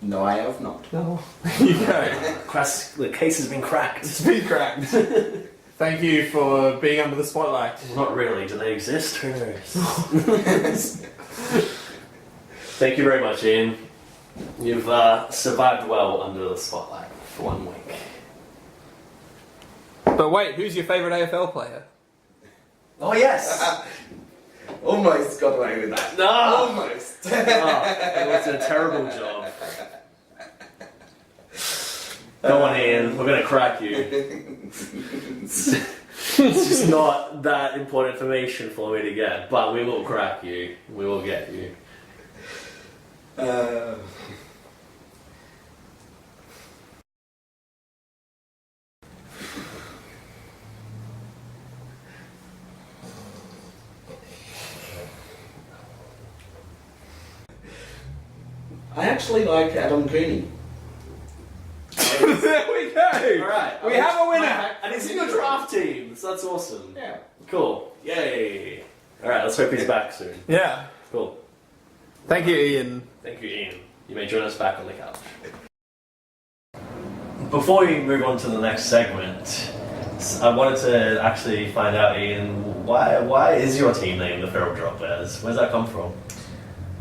No, I have not. No. There you go. The case has been cracked. It's been cracked. Thank you for being under the spotlight. Not really. Do they exist? Who knows? Thank you very much, Ian. You've survived well under the spotlight for 1 week. But wait, who's your favourite AFL player? Oh, yes! Almost got away with that. No! Almost. It was a terrible job. Go on, Ian. We're going to crack you. It's just not that important information for me to get, but we will crack you. We will get you. I actually like Adam Cooney. There we go! Alright. We have a winner! And he's in your draft team, so that's awesome. Yeah. Cool. Yay. Alright, let's hope he's back soon. Yeah. Cool. Thank you, Ian. Thank you, Ian. You may join us back on the couch. Before we move on to the next segment, I wanted to actually find out, Ian, why is your team name the Feral Drop Bears? Where's that come from?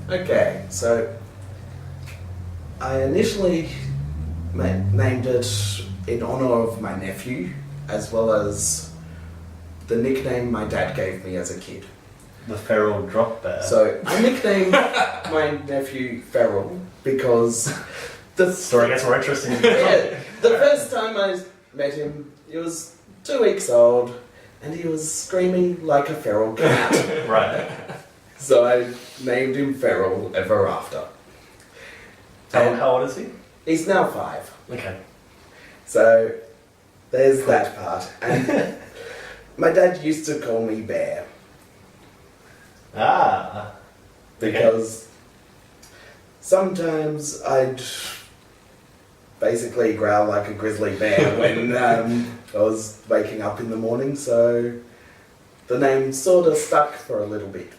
Okay, so I initially named it in honor of my nephew, as well as the nickname my dad gave me as a kid. The Feral Drop Bear. So I nicknamed my nephew Feral because the story gets more interesting. yeah, the first time I met him, he was 2 weeks old, and he was screaming like a feral cat. Right. So I named him Feral ever after. And How old is he? he's now 5. Okay. So there's that part. And my dad used to call me Bear Ah. because sometimes I'd basically growl like a grizzly bear when I was waking up in the morning, so the name sort of stuck for a little bit.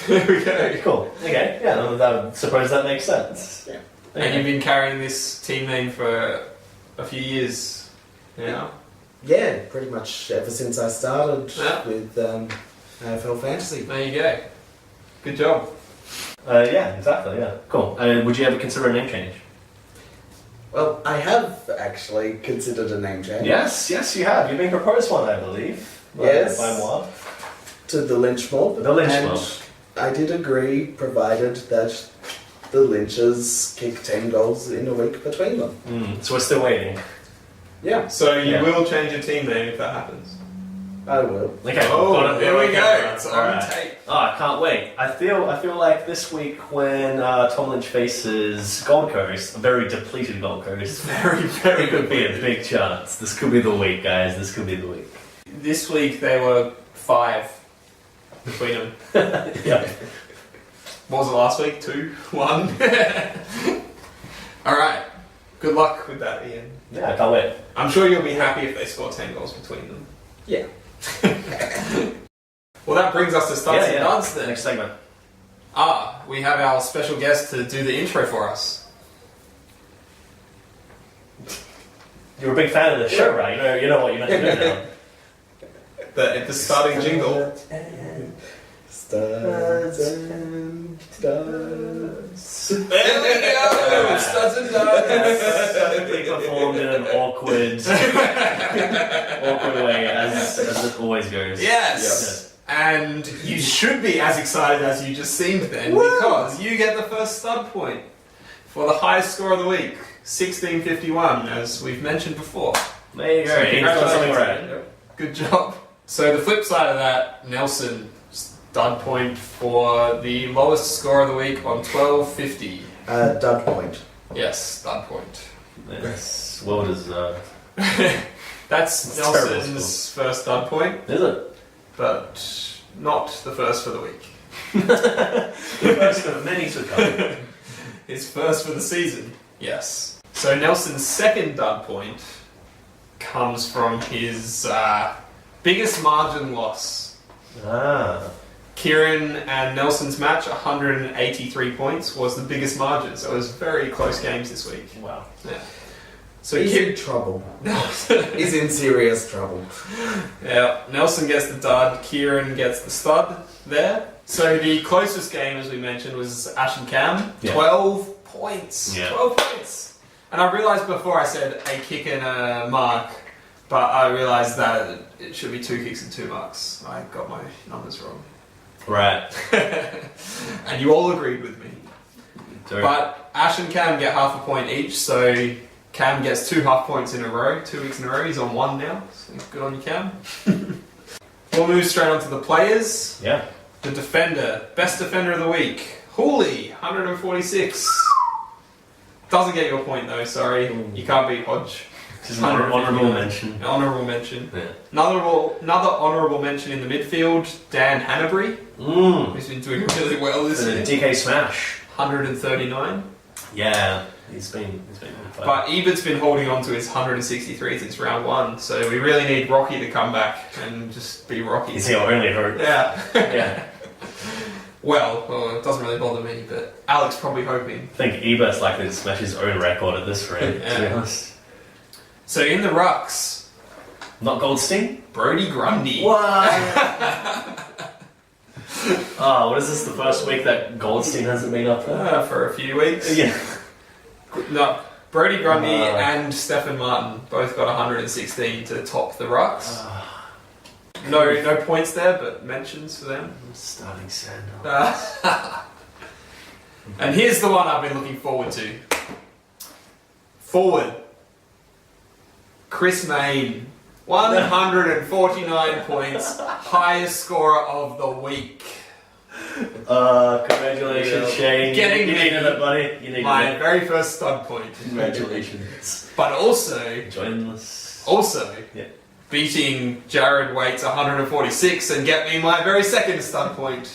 There we go. Okay, cool. Okay, yeah, I suppose that makes sense. Yeah. And you've been carrying this team name for a few years now? Yeah, pretty much ever since I started Yeah. with AFL Fantasy. There you go. Good job. Yeah, exactly, yeah. Cool. Would you ever consider a name change? Well, I have actually considered a name change. Yes, you have. You've been proposed one, I believe. Yes. By moi. To the Lynch Mob. The Lynch and Mob. I did agree, provided that the Lynches kick 10 goals in a week between them. So we're still waiting. Yeah, So you Yeah. will change your team name if that happens? I will. Okay. Oh, got it. there we Okay, go. alright, It's on alright. tape. Oh, I can't wait. I feel like this week when Tom Lynch faces Gold Coast, a very depleted Gold Coast, Very, very it could good. be a big chance. This could be the week, guys. This could be the week. This week they were 5 between them. Yeah. What was it last week? 2? 1? Alright. Good luck with that, Ian. Yeah, I can't wait. I'm sure you'll be happy if they score 10 goals between them. Yeah. Well, that brings us to Studs and Duds then. Next segment. We have our special guest to do the intro for us. You're a big fan of the show, right? You know what you're meant to do now. The starting jingle. Studs and Duds. There we go! Studs and Duds! Perfectly performed in an awkward way, as it always goes. Yes! And you should be as excited as you just seemed then, because you get the first stud point for the highest score of the week, 1651, as we've mentioned before. There you go. So He's got something congratulations. right. Good job. So the flip side of that, Nelson, stud point for the lowest score of the week on 1250. Dud point. Yes, stud point. It's well deserved. That's It's terrible Nelson's first stud point, Is it? but not the first for the week. First of many to come. His first for the season. Yes. So Nelson's second dud point comes from his biggest margin loss. Ah. Kieran and Nelson's match, 183 points, was the biggest margin. So it was very close games this week. Wow. Yeah. So He's in trouble. He's in serious trouble. Yeah, Nelson gets the dud, Kieran gets the stud there. So the closest game, as we mentioned, was Ash and Cam. Yeah. 12 points. Yeah. 12 points. And I realised before I said a kick and a mark, but I realised that it should be 2 kicks and 2 marks. I got my numbers wrong. Right. And you all agreed with me. But Ash and Cam get half a point each, so Cam gets 2 half points in a row, 2 weeks in a row. He's on 1 now, so good on you, Cam. We'll move straight on to the players. Yeah. The defender, best defender of the week, Hooley, 146. Doesn't get you a point though, sorry. You can't beat Hodge. Just an honourable mention. Honourable mention. Yeah. Another honourable mention in the midfield, Dan Hanbury, who's been doing really well this year. DK Smash. 139. Yeah. He's been on fire. But Ebert's been holding on to his 163 since round 1, so we really need Rocky to come back and just be Rocky. He's the only hope. Yeah. Yeah. Well, it doesn't really bother me, but Alex probably hoping. I think Ebert's likely to smash his own record at this rate, to be Yeah. honest. So in the rucks, Not Goldstein? Brody Grundy. What? Oh, what is this, the first week that Goldstein hasn't been up there? For a few weeks. Yeah. No, Brody Grundy and Stefan Martin both got 116 to top the rucks. No points there, but mentions for them. I'm starting sad now. And here's the one I've been looking forward to. Forward. Chris Main. 149 points. Highest scorer of the week. Congratulations, Shane. Getting you me needed it, buddy. You needed My it. very first stud point. Congratulations. But also, Joinless. yeah, beating Jared Waite's 146 and get me my very second stud point.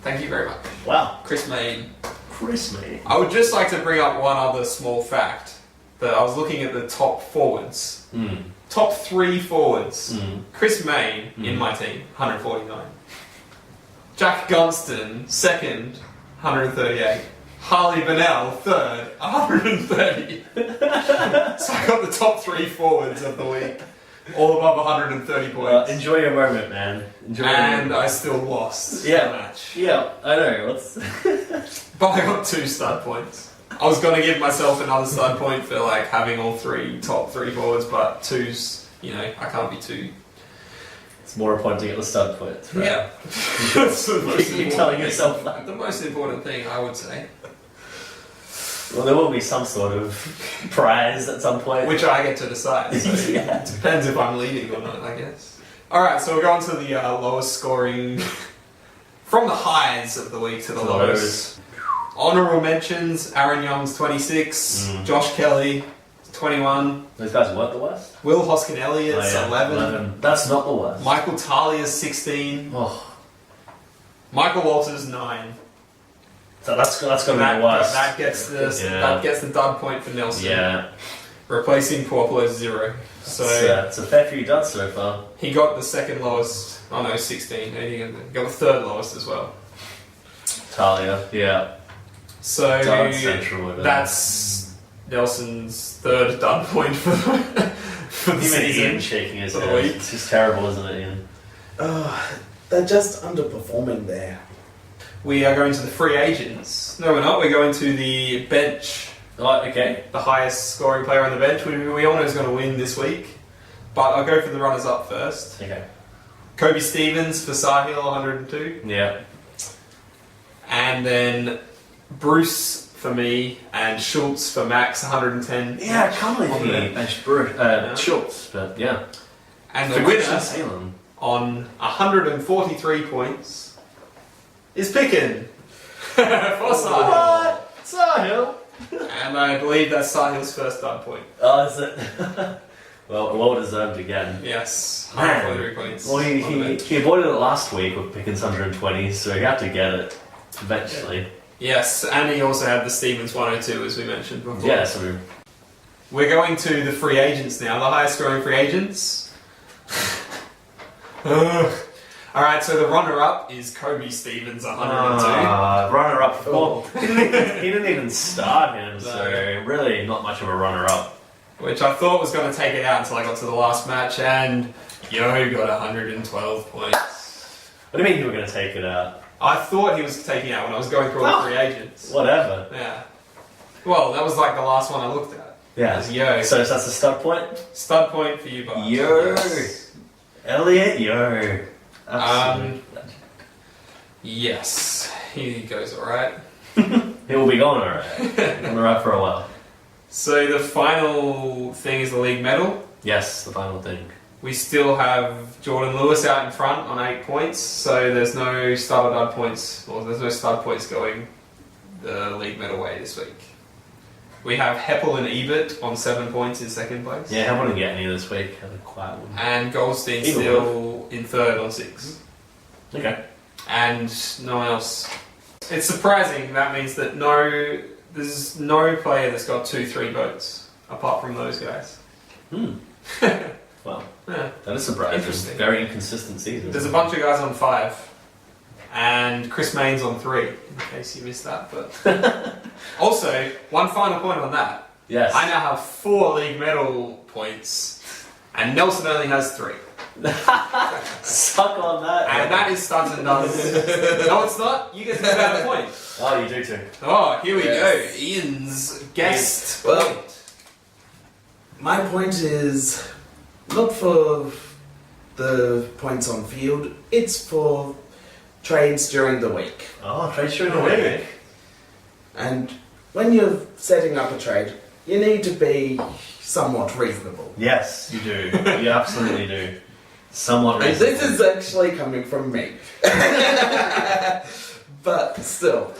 Thank you very much. Wow. Chris Main. Chris, mate. I would just like to bring up one other small fact. That I was looking at the top forwards. Top 3 forwards. Chris Main in my team, 149. Jack Gunston, second, 138. Harley Bennell, third, 130. So I got the top 3 forwards of the week. All above 130 points. Enjoy your moment, man. Enjoy your And moment. I still lost the Yeah. match. Yeah, I know. But I got 2 stud points. I was going to give myself another stud point for like having all 3 top 3 forwards, but 2's, I can't be 2. It's more important to get the stud points, right? Yeah. That's the most You're important telling thing. yourself that. The most important thing, I would say. Well, there will be some sort of prize at some point. Which I get to decide. So Yeah. it depends if I'm leading or not, I guess. Alright, so we're going to the lowest scoring from the highs of the week to the lowest. Honourable mentions, Aaron Young's 26, Josh Kelly, 21. Those guys weren't the worst? Will Hoskin-Elliott's 11. That's not the worst. Michael Talia's 16. Oh, Michael Walters 9. so that's going to be the worst. That gets the dud point for Nelson. Yeah. Replacing Puopolo's 0. So It's a fair few duds so far. he got the second lowest. Oh no, 16. And he got the third lowest as well. Talia, yeah. So Dud central with it. that's Nelson's third dud point for the Even season. Ian shaking his for the head. week. It's just terrible, isn't it, Ian? They're just underperforming there. We are going to the free agents. No, we're not. We're going to the bench. Oh, okay. The highest scoring player on the bench. We all know is going to win this week. But I'll go for the runners-up first. Okay. Kobe Stevens for Sahil, 102. Yeah. And then Bruce for me, and Schultz for Max, 110. Yeah, I can't believe On he the- benched Schultz, but yeah. And For the Christian winner Salem. on 143 points is Picken for Sahil. What? Sahil? And I believe that's Sahil's first dud point. Oh, is it? Well deserved again. Yes, Man. 143 points. Well, on the he bench. avoided it last week with Pickens 120, so he had to get it eventually. Yes, and he also had the Stevens 102, as we mentioned before. Yeah, so We're going to the free agents now, the highest scoring free agents. Alright, so the runner-up is Kobe Stevens, 102. runner-up. Oh. Well, he didn't even start him, so No. really not much of a runner-up. Which I thought was going to take it out until I got to the last match, and Yo got 112 points. What do you mean you were going to take it out? I thought he was taking it out when I was going through all the free agents. Whatever. Yeah. Well, that was like the last one I looked at. Yeah. It was Yo. So that's a stud point? Stud point for you, Bart. Yo. Yes. Elliot, yo. Yes. He goes alright. He will be going alright. Alright for a while. So the final thing is the league medal. Yes, the final thing. We still have Jordan Lewis out in front on 8 points, so there's no stud or dud points, or there's no stud points going the league medal way this week. We have Heppel and Ebert on 7 points in second place. Yeah, I wouldn't get any this week. Had a quiet one. And Goldstein Either still in third on 6. Okay. And no one else. It's surprising, that means that there's no player that's got 2-3 votes, apart from those guys. Well, Yeah. that is surprising. Interesting. Very inconsistent season. There's a bunch of guys on 5. And Chris Main's on 3, in case you missed that. But also, one final point on that. Yes. I now have 4 league medal points, and Nelson only has 3. Suck on that. And that is studs and duds. No, it's not. You get to have a point. Oh, you do too. Oh, here we Yes. go. Ian's guest Well- point. My point is not for the points on field, it's for trades during the week. Oh, trade during the week. And when you're setting up a trade, you need to be somewhat reasonable. Yes, you do. You absolutely do. Somewhat And reasonable. this is actually coming from me. But still,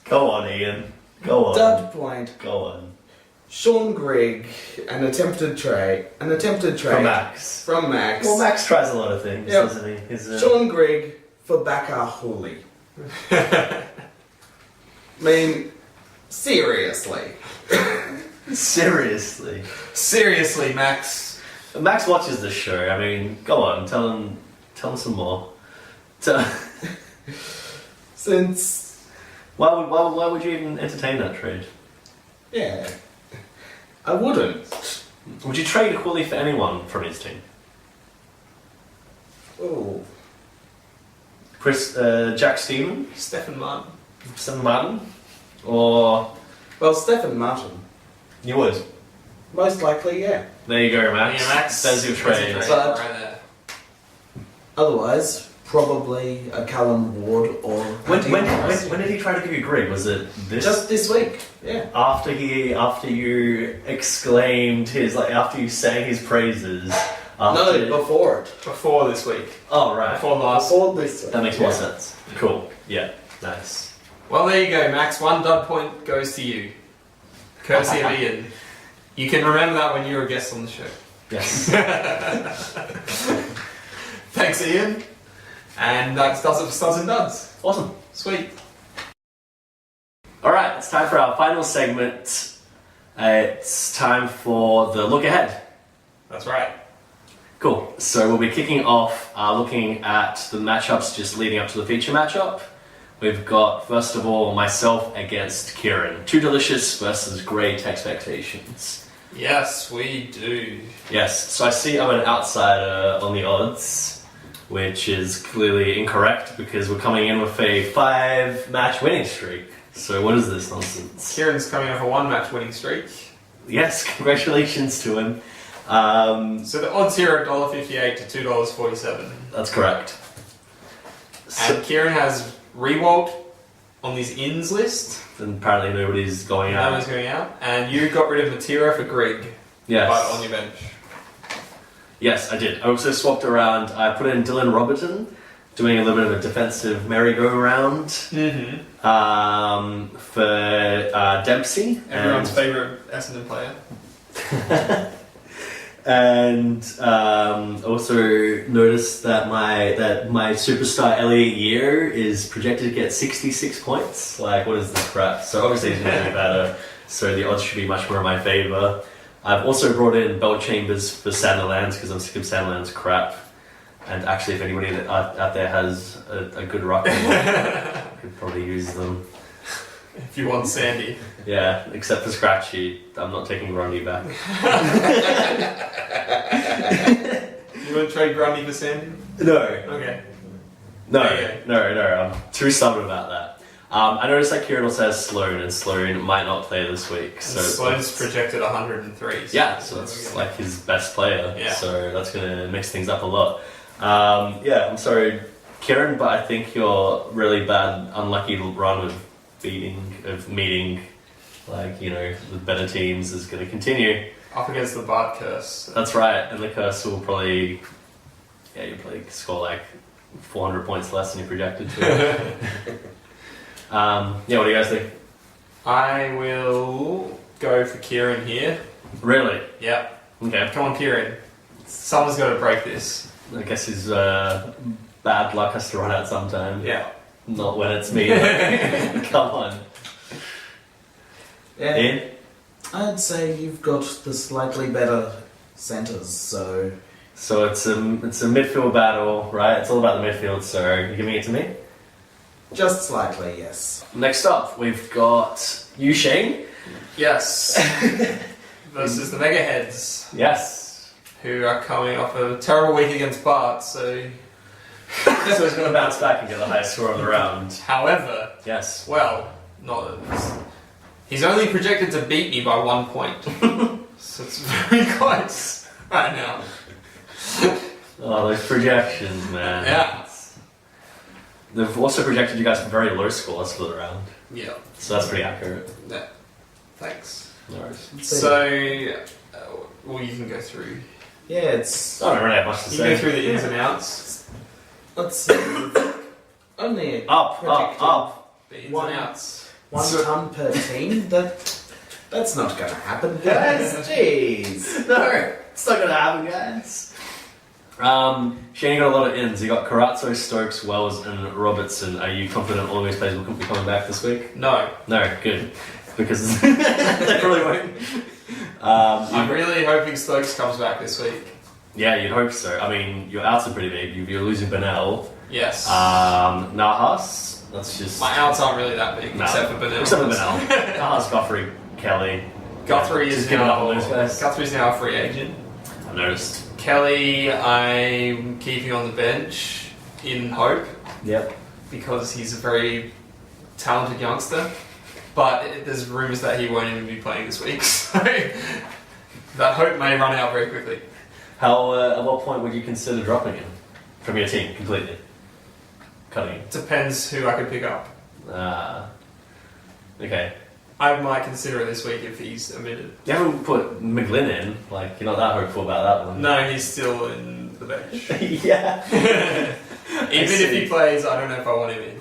Go on, Ian. Go on. dud point. Go on. Sean Grigg, an attempted trade. From Max. From Max. Well, Max tries a lot of things, Yep. doesn't he? He's, Sean Grigg for Bakar Hooley. I mean, seriously. Seriously. Seriously, Max. Max watches this show. I mean, go on. Tell him some more. Since, Why would you even entertain that trade? yeah, I wouldn't. Would you trade Hooley for anyone from his team? Oh, Jack Stephen? Stephen Martin. Sam Martin? Or well, Stephen Martin. you would? Most likely, yeah. There you go, Max. Yeah, Max. There's your trade. But- right there. Otherwise, probably a Callum Ward or... When Andy Morris. did he try to give you Greg? Was it this? Just this week, yeah. after you exclaimed after you sang his praises. After, No, before it. Before this week. Oh right. Before last. Before this week. That makes more yeah. sense. Cool. Yeah. Nice. Well, there you go, Max. 1 dud point goes to you. Courtesy of Ian. You can remember that when you're a guest on the show. Yes. Thanks, Ian. And that does it for Studs and Duds. Awesome. Sweet. All right. It's time for our final segment. It's time for the look ahead. That's right. Cool. So we'll be kicking off looking at the matchups just leading up to the feature matchup. We've got, first of all, myself against Kieran. Too Delicious versus Great Texpectations. Yes, we do. Yes, so I see I'm an outsider on the odds, which is clearly incorrect because we're coming in with a 5-match winning streak. So what is this nonsense? Kieran's coming off a 1-match winning streak. Yes, congratulations to him. So the odds here are $1.58 to $2.47. That's correct. And Kieran has Rewalt on his ins list. And apparently nobody's going No out. one's going out. And you got rid of Matera for Greg. Yes. But on your bench. Yes, I did. I also swapped around. I put in Dylan Robertson, doing a little bit of a defensive merry-go-round Mm-hmm. for Dempsey. Everyone's favourite Essendon player. And also noticed that my superstar Elliot Year is projected to get 66 points. Like, what is this crap? So obviously he's going to do better. So the odds should be much more in my favour. I've also brought in Bell Chambers for Sanderlands because I'm sick of Sanderlands crap. And actually, if anybody out there has a good ruck, I could probably use them. If you want Sandy. Yeah, except for Scratchy, I'm not taking Grundy back. You want to trade Grundy for Sandy? No. Okay. No, Okay. no, I'm too stubborn about that. I noticed that Kieran also has Sloan, and Sloan might not play this week. So Sloane's projected 103. yeah, so that's like his best player. Yeah. So that's going to mix things up a lot. Yeah, I'm sorry, Kieran, but I think your really bad, unlucky run of meeting, like, you know, the better teams is going to continue. Up against the Bart curse. That's right, and the curse will probably, you'll probably score like 400 points less than you projected to. Yeah, what do you guys think? I will go for Kieran here. Really? Yep. Okay. Come on, Kieran. Someone's got to break this. I guess his bad luck has to run out sometime. Yeah. Not when it's me. Come on. Yeah. Ian? I'd say you've got the slightly better centres, so So it's a midfield battle, right? It's all about the midfield, so you're giving it to me? Just slightly, yes. Next up, we've got you, Shane. Yes. Versus the Megaheads, Yes. who are coming off a terrible week against Bart, so... So he's going to bounce back and get the highest score on the round. However, Yes. well, not... He's only projected to beat me by 1 point. So it's very close right now. Oh, those projections, man. Yeah. They've also projected you guys for very low scores for the round. Yeah. So that's pretty accurate. Yeah. Thanks. No worries. So, well, you can go through. Yeah, it's... I don't really have much to You say. go through the ins and outs. Let's see. Only Up. The ins One. and outs. 1 So- ton per team? That's not gonna happen, guys. Jeez. No, it's not going to happen, guys. Shane, you got a lot of ins. You got Carazzo, Stokes, Wells, and Robertson. Are you confident all these players will be coming back this week? No. No, good. Because they probably won't. I'm really hoping Stokes comes back this week. Yeah, you'd hope so. I mean, your outs are pretty big. You're losing Benel. Yes. Nahas, that's just... My outs aren't really that big, No. except for Benel. Except for Benel. Nahas, Guthrie, Kelly. Guthrie Yeah, is just giving up on now... those guys. Guthrie's now a free agent. I've noticed. Kelly, I'm keeping on the bench in hope, Yep. because he's a very talented youngster. But there's rumours that he won't even be playing this week, so that hope may run out very quickly. How? At what point would you consider dropping him from your team completely? Cutting him. Depends who I can pick up. Okay. I might consider it this week if he's omitted. You haven't put McGlynn in. Like, you're not that hopeful about that one. No, he's still in the bench. Yeah. Even if he plays, I don't know if I want him in.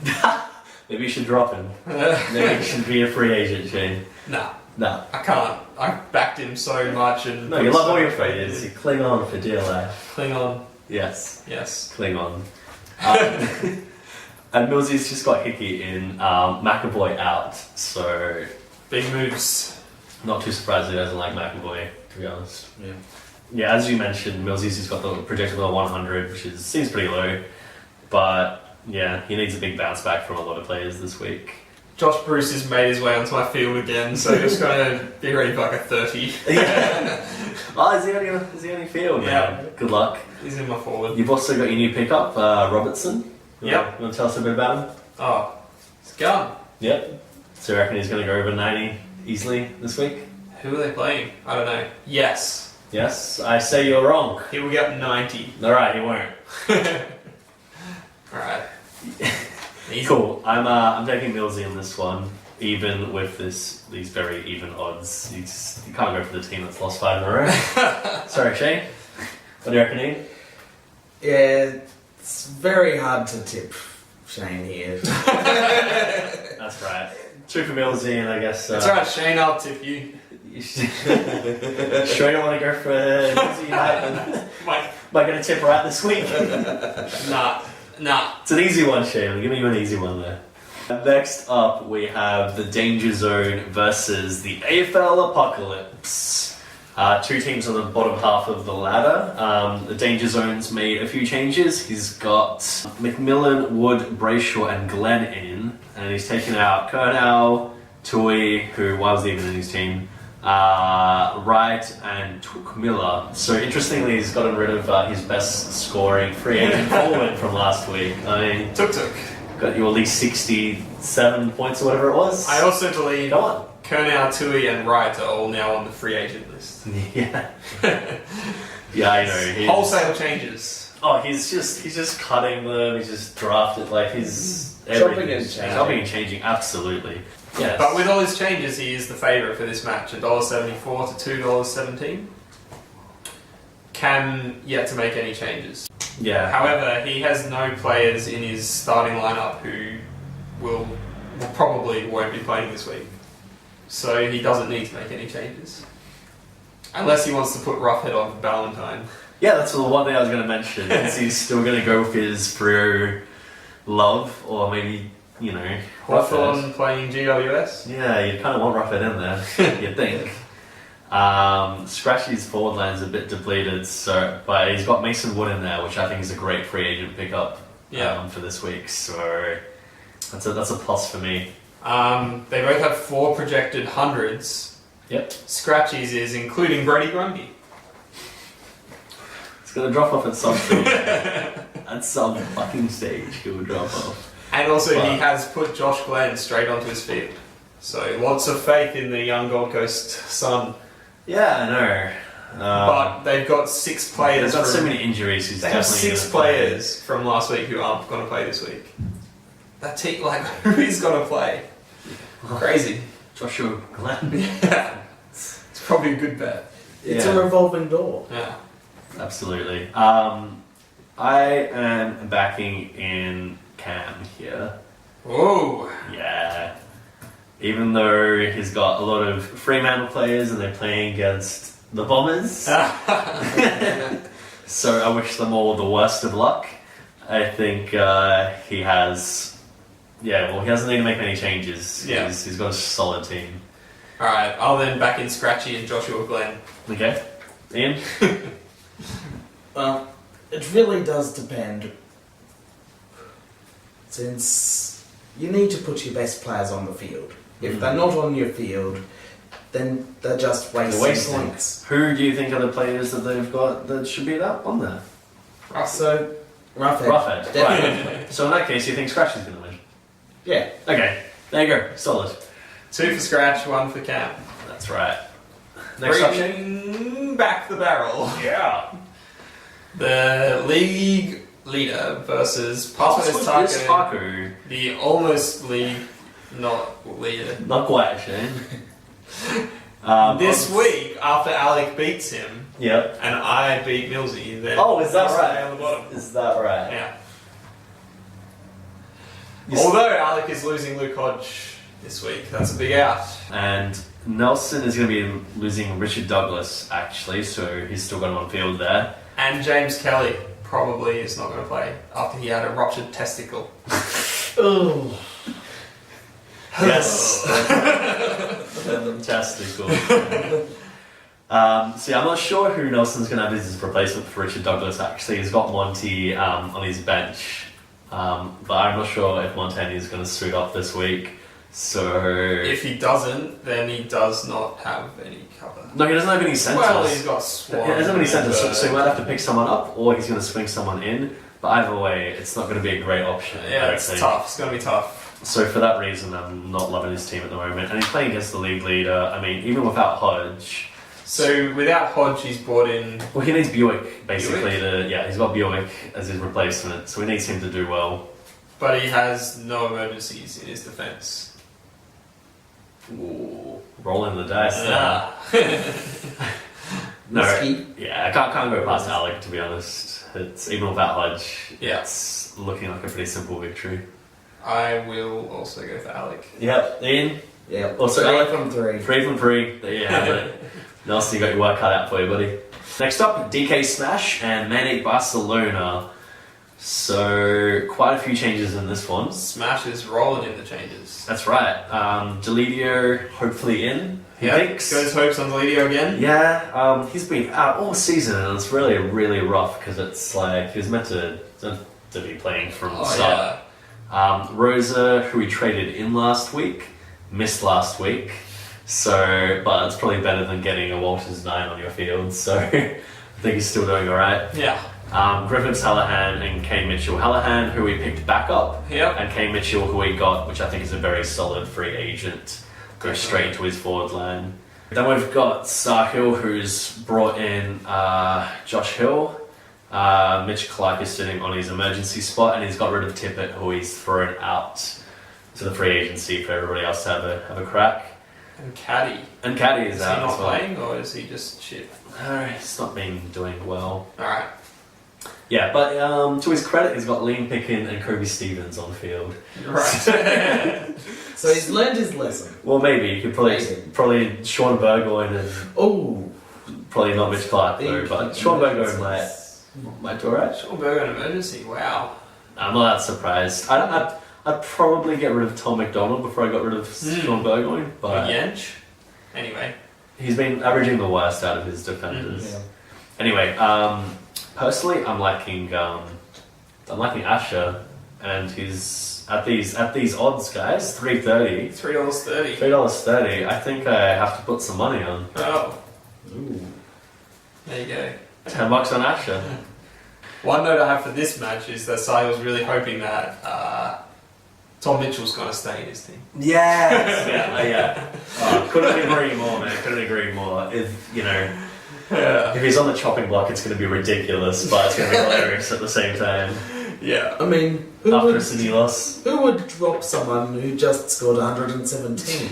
Maybe you should drop him. Maybe you should be a free agent, Shane. Nah, No. I can't. I backed him so much and... No, you love all your failures. You cling on for dear life. Cling on. Yes. Yes. Cling on. And Millsies just got hickey in McAvoy out, so Big moves. not too surprised he doesn't like McAvoy, to be honest. Yeah. Yeah, as you mentioned, Millsies has got the projected on 100, which seems pretty low, but yeah, he needs a big bounce back from a lot of players this week. Josh Bruce has made his way onto my field again, so just going to be ready for like a 30. Oh, is he only field? Yeah. Good luck. He's in my forward. You've also got your new pickup, Robertson. Yep. You want to tell us a bit about him? Oh, it's gone. Yep. So you reckon he's going to go over 90 easily this week? Who are they playing? I don't know. Yes. Yes, I say you're wrong. He will get 90. Alright, he won't. Alright. Cool. I'm taking Millsy in this one, even with these very even odds. You can't go for the team that's lost 5 in a row. Sorry, Shane. What do you reckon, Ian? Yeah, it's very hard to tip Shane here. That's right. 2 for Millsy, and I guess. That's alright, Shane, I'll tip you. Sure, you don't want to go for Millsy United? Mike. Am I going to tip right this week? Nah. It's an easy one, Shane. I'm giving you an easy one there. Next up, we have the Danger Zone versus the Afl Apocalypse. 2 teams on the bottom half of the ladder. The Danger Zone's made a few changes. He's got McMillan, Wood, Brayshaw, and Glenn in, and he's taken out Kernau, Tui, who was even in his team, Wright, and Miller. So interestingly, he's gotten rid of his best scoring free agent forward from last week. I mean, Tuk. got you at least 67 points or whatever it was. I also believe Go on. Kernau, Tui, and Wright are all now on the free agent list. Yeah. Yeah, I know. He's, Wholesale changes. Oh, he's just cutting them. He's just drafted like he's Chopping everything's and changing. chopping and changing. Absolutely. Yes. But with all his changes, he is the favourite for this match. $1.74 to $2.17. Can yet to make any changes. Yeah. However, he has no players in his starting lineup who will probably won't be playing this week. So he doesn't need to make any changes. Unless he wants to put Roughhead on for Valentine. Yeah, that's the one thing I was going to mention. Is he's still going to go with his Freo love, or maybe, you know, Hawthorne playing GWS. Yeah, you kind of want Roughhead in there, you'd think. Scratchy's forward line's a bit depleted, but he's got Mason Wood in there, which I think is a great free agent pickup for this week. So that's a plus for me. They both have 4 projected hundreds. Yep. Scratchy's is including Brody Grundy. It's gonna drop off at some stage. At some fucking stage, he will drop off. And also, he has put Josh Glenn straight onto his field. So lots of faith in the young Gold Coast son. Yeah, I know. But they've got 6 players. They've got so many injuries. They have 6 players from last week who aren't going to play this week. That team, like, who is going to play? Crazy. Joshua Glenn. Yeah. It's probably a good bet. It's a revolving door. Yeah. Absolutely. I am backing in Cam here. Whoa. Yeah. Even though he's got a lot of Fremantle players and they're playing against the Bombers. So I wish them all the worst of luck. I think he has... Yeah, well, he doesn't need to make many changes. Yeah. He's got a solid team. Alright, I'll then back in Scratchy and Joshua Glenn. Okay. Ian? Well, it really does depend. Since you need to put your best players on the field. If they're not on your field, then they're just wasting points. Who do you think are the players that they've got that should be on there? So, Roughhead. Roughhead. Definitely. Right. So in that case, you think Scratchy's going to win? Yeah. Okay. There you go. Solid. 2 for Scratch, 1 for Cam. That's right. Next up, Shane. Bring back the barrel. Yeah. The league leader versus Password Taku. The almost league not leader. Not quite, Shane. This week, after Alec beats him, Yep. and I beat Millsy, then Oh, is that he's right? on the bottom. Is that right? Yeah. You Although Alec is losing Luke Hodge this week, that's a big out. And Nelson is going to be losing Richard Douglas, actually, so he's still got him on field there. And James Kelly probably is not going to play after he had a ruptured testicle. Oh. Yes. Testicle. So yeah, I'm not sure who Nelson's going to have as his replacement for Richard Douglas, actually. He's got Monty on his bench. But I'm not sure if Montani is going to suit up this week. So if he doesn't, then he does not have any cover. No, he doesn't have any centres. Well, he's got Swan. He doesn't have any centres, so he might have to pick someone up, or he's going to swing someone in. But either way, it's not going to be a great option. Yeah, it's tough. It's going to be tough. So for that reason, I'm not loving his team at the moment. And he's playing against the league leader. I mean, even without Hodge. So without Hodge, he's brought in... Well, he needs Buick, basically. He's got Buick as his replacement, so he needs him to do well. But he has no emergencies in his defence. Ooh, rolling the dice Ah. No, Risky. yeah, I can't go past Alec, to be honest. It's even without Hodge, Yeah. it's looking like a pretty simple victory. I will also go for Alec. Yep, Ian? Yeah. Also, 3 Alec? from 3. 3 from 3, there you have it. Nelson, you got your work cut out for you, buddy. Next up, DK Smash and Man Eat Barcelona. So, quite a few changes in this one. Smash is rolling in the changes. That's right. Deledio hopefully in. He thinks. Goes hopes on Deledio again. Yeah, he's been out all season and it's really, really rough because it's like he was meant to be playing from the start. Yeah. Rosa, who we traded in last week, missed last week. So, but it's probably better than getting a Walters 9 on your field. So, I think he's still doing alright. Yeah. Griffiths, Hallahan, and Kane Mitchell. Hallahan, who we picked back up, Yep. and Kane Mitchell, who we got, which I think is a very solid free agent, goes straight into his forward line. Then we've got Sahil, who's brought in Josh Hill. Mitch Clark is sitting on his emergency spot, and he's got rid of Tippett, who he's thrown out to the free agency for everybody else to have a crack. And Caddy. And Caddy is Is he out not as well. playing, or is he just shit? He's not been doing well. Alright. Yeah, but to his credit, he's got Liam Pickin and Kobe Stevens on field. Right. So he's learned his lesson. Well, maybe you could probably Sean Burgoyne and Oh. probably not Mitch Clark though, but Sean Burgoyne might do alright. Sean Berger in emergency, wow. I'm not that surprised. I'd probably get rid of Tom McDonald before I got rid of Sean Burgoyne, Or but Yench. Anyway. He's been averaging the worst out of his defenders. Yeah. Anyway, personally, I'm liking Asher, and he's at these odds, guys. $3.30. $3.30. $3.30. I think I have to put some money on. Oh, Ooh. there you go. $10 on Asher. One note I have for this match is that Sahil's really hoping that Tom Mitchell's going to stay in his team. Yes. yeah. Oh, couldn't agree more, man. Couldn't agree more. If if he's on the chopping block, it's going to be ridiculous, but it's going to be hilarious at the same time. Yeah. I mean, After a Sydney loss. who would drop someone who just scored 117?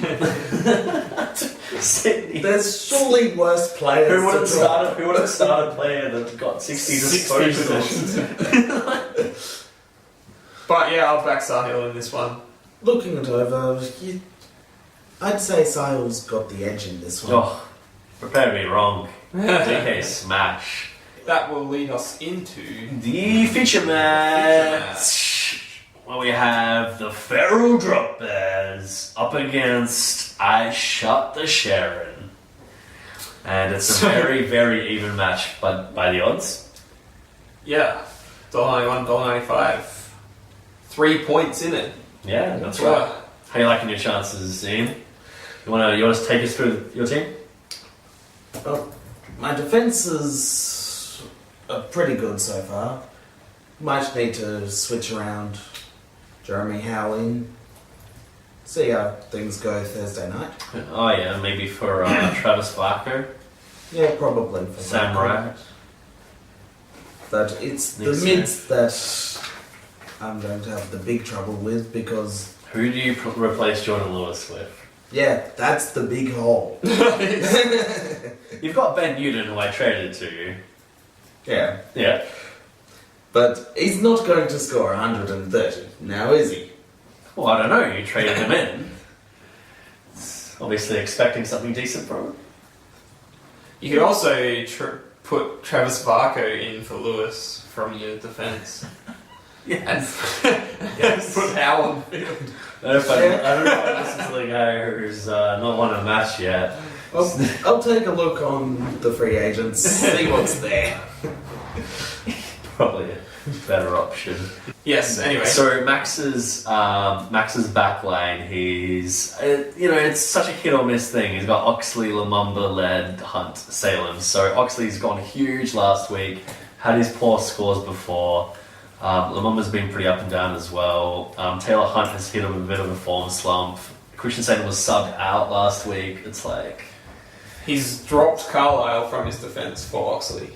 Sydney. There's surely worse players. Who would to drop. have started a player that got 60 disposals? But yeah, I'll back Sahil in this one. Looking it over, I'd say Sahil's got the edge in this one. Oh, prepare me wrong. DK smash. That will lead us into The feature match. Well, we have the Feral Drop Bears up against I Shot the Sherrin. And it's a very, very even match by the odds. $1.91, $1.95. 3 points in it. Yeah, that's right. How you liking your chances, Ian? You want to take us through your team? Well, my defences are pretty good so far. Might need to switch around Jeremy Howe in. See how things go Thursday night. Oh yeah, maybe for Travis Barker. Yeah, probably for Samurai. But it's the Next mids that I'm going to have the big trouble with because, Who do you replace Jordan Lewis with? yeah, that's the big hole. You've got Ben Newton, who I traded to you. Yeah. Yeah. But he's not going to score 130, now is he? Well, I don't know. You traded him in. Obviously expecting something decent from him. You could also put Travis Barker in for Lewis from your defence. Yes. And put Howe on field. I don't know if I listen to the guy who's not won a match yet. I'll take a look on the free agents, see what's there. Probably a better option. Yes, anyway. So Max's backline, he's it's such a hit or miss thing. He's got Oxley, Lumumba, Led, Hunt, Salem. So Oxley's gone huge last week, had his poor scores before. Lumumba's been pretty up and down as well. Taylor Hunt has hit a bit of a form slump. Christian Sagan was subbed out last week. It's like He's dropped Carlisle from his defence for Oxley.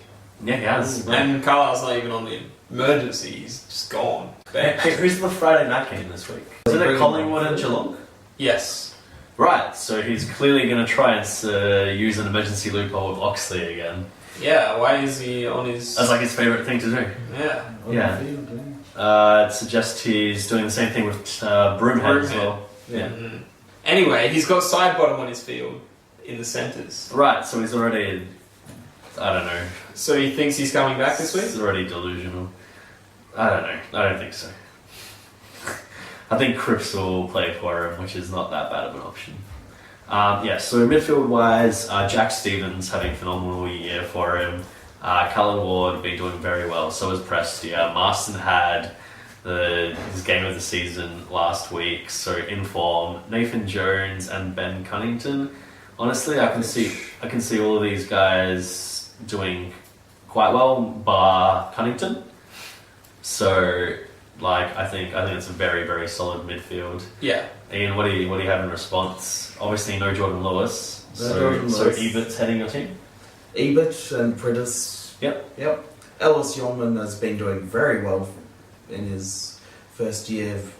yeah, he has. And Carlisle's not even on the emergency, he's just gone. Hey, who's the Friday night game this week? Is it Collingwood and Geelong? Yes. Right, so he's clearly going to try and use an emergency loophole with Oxley again. Yeah, why is he on his... That's like his favourite thing to do. Yeah. Yeah. It suggests he's doing the same thing with Broomhead as well. Yeah. Mm-hmm. Anyway, he's got side bottom on his field in the centres. Right, so he's already... I don't know. So he thinks he's coming back this week? He's already delusional. I don't know. I don't think so. I think Cripps will play for him, which is not that bad of an option. So midfield-wise, Jack Stevens having a phenomenal year for him. Cullen Ward been doing very well. So has Prestia. Marston had his game of the season last week, so in form. Nathan Jones and Ben Cunnington. Honestly, I can see all of these guys doing quite well, bar Cunnington. So, I think it's a very, very solid midfield. Yeah. Ian, what do you have in response? Obviously, no Jordan Lewis. So Ebert's heading your team? Ebert and Pritis. Yep. Ellis Yeoman has been doing very well in his first year of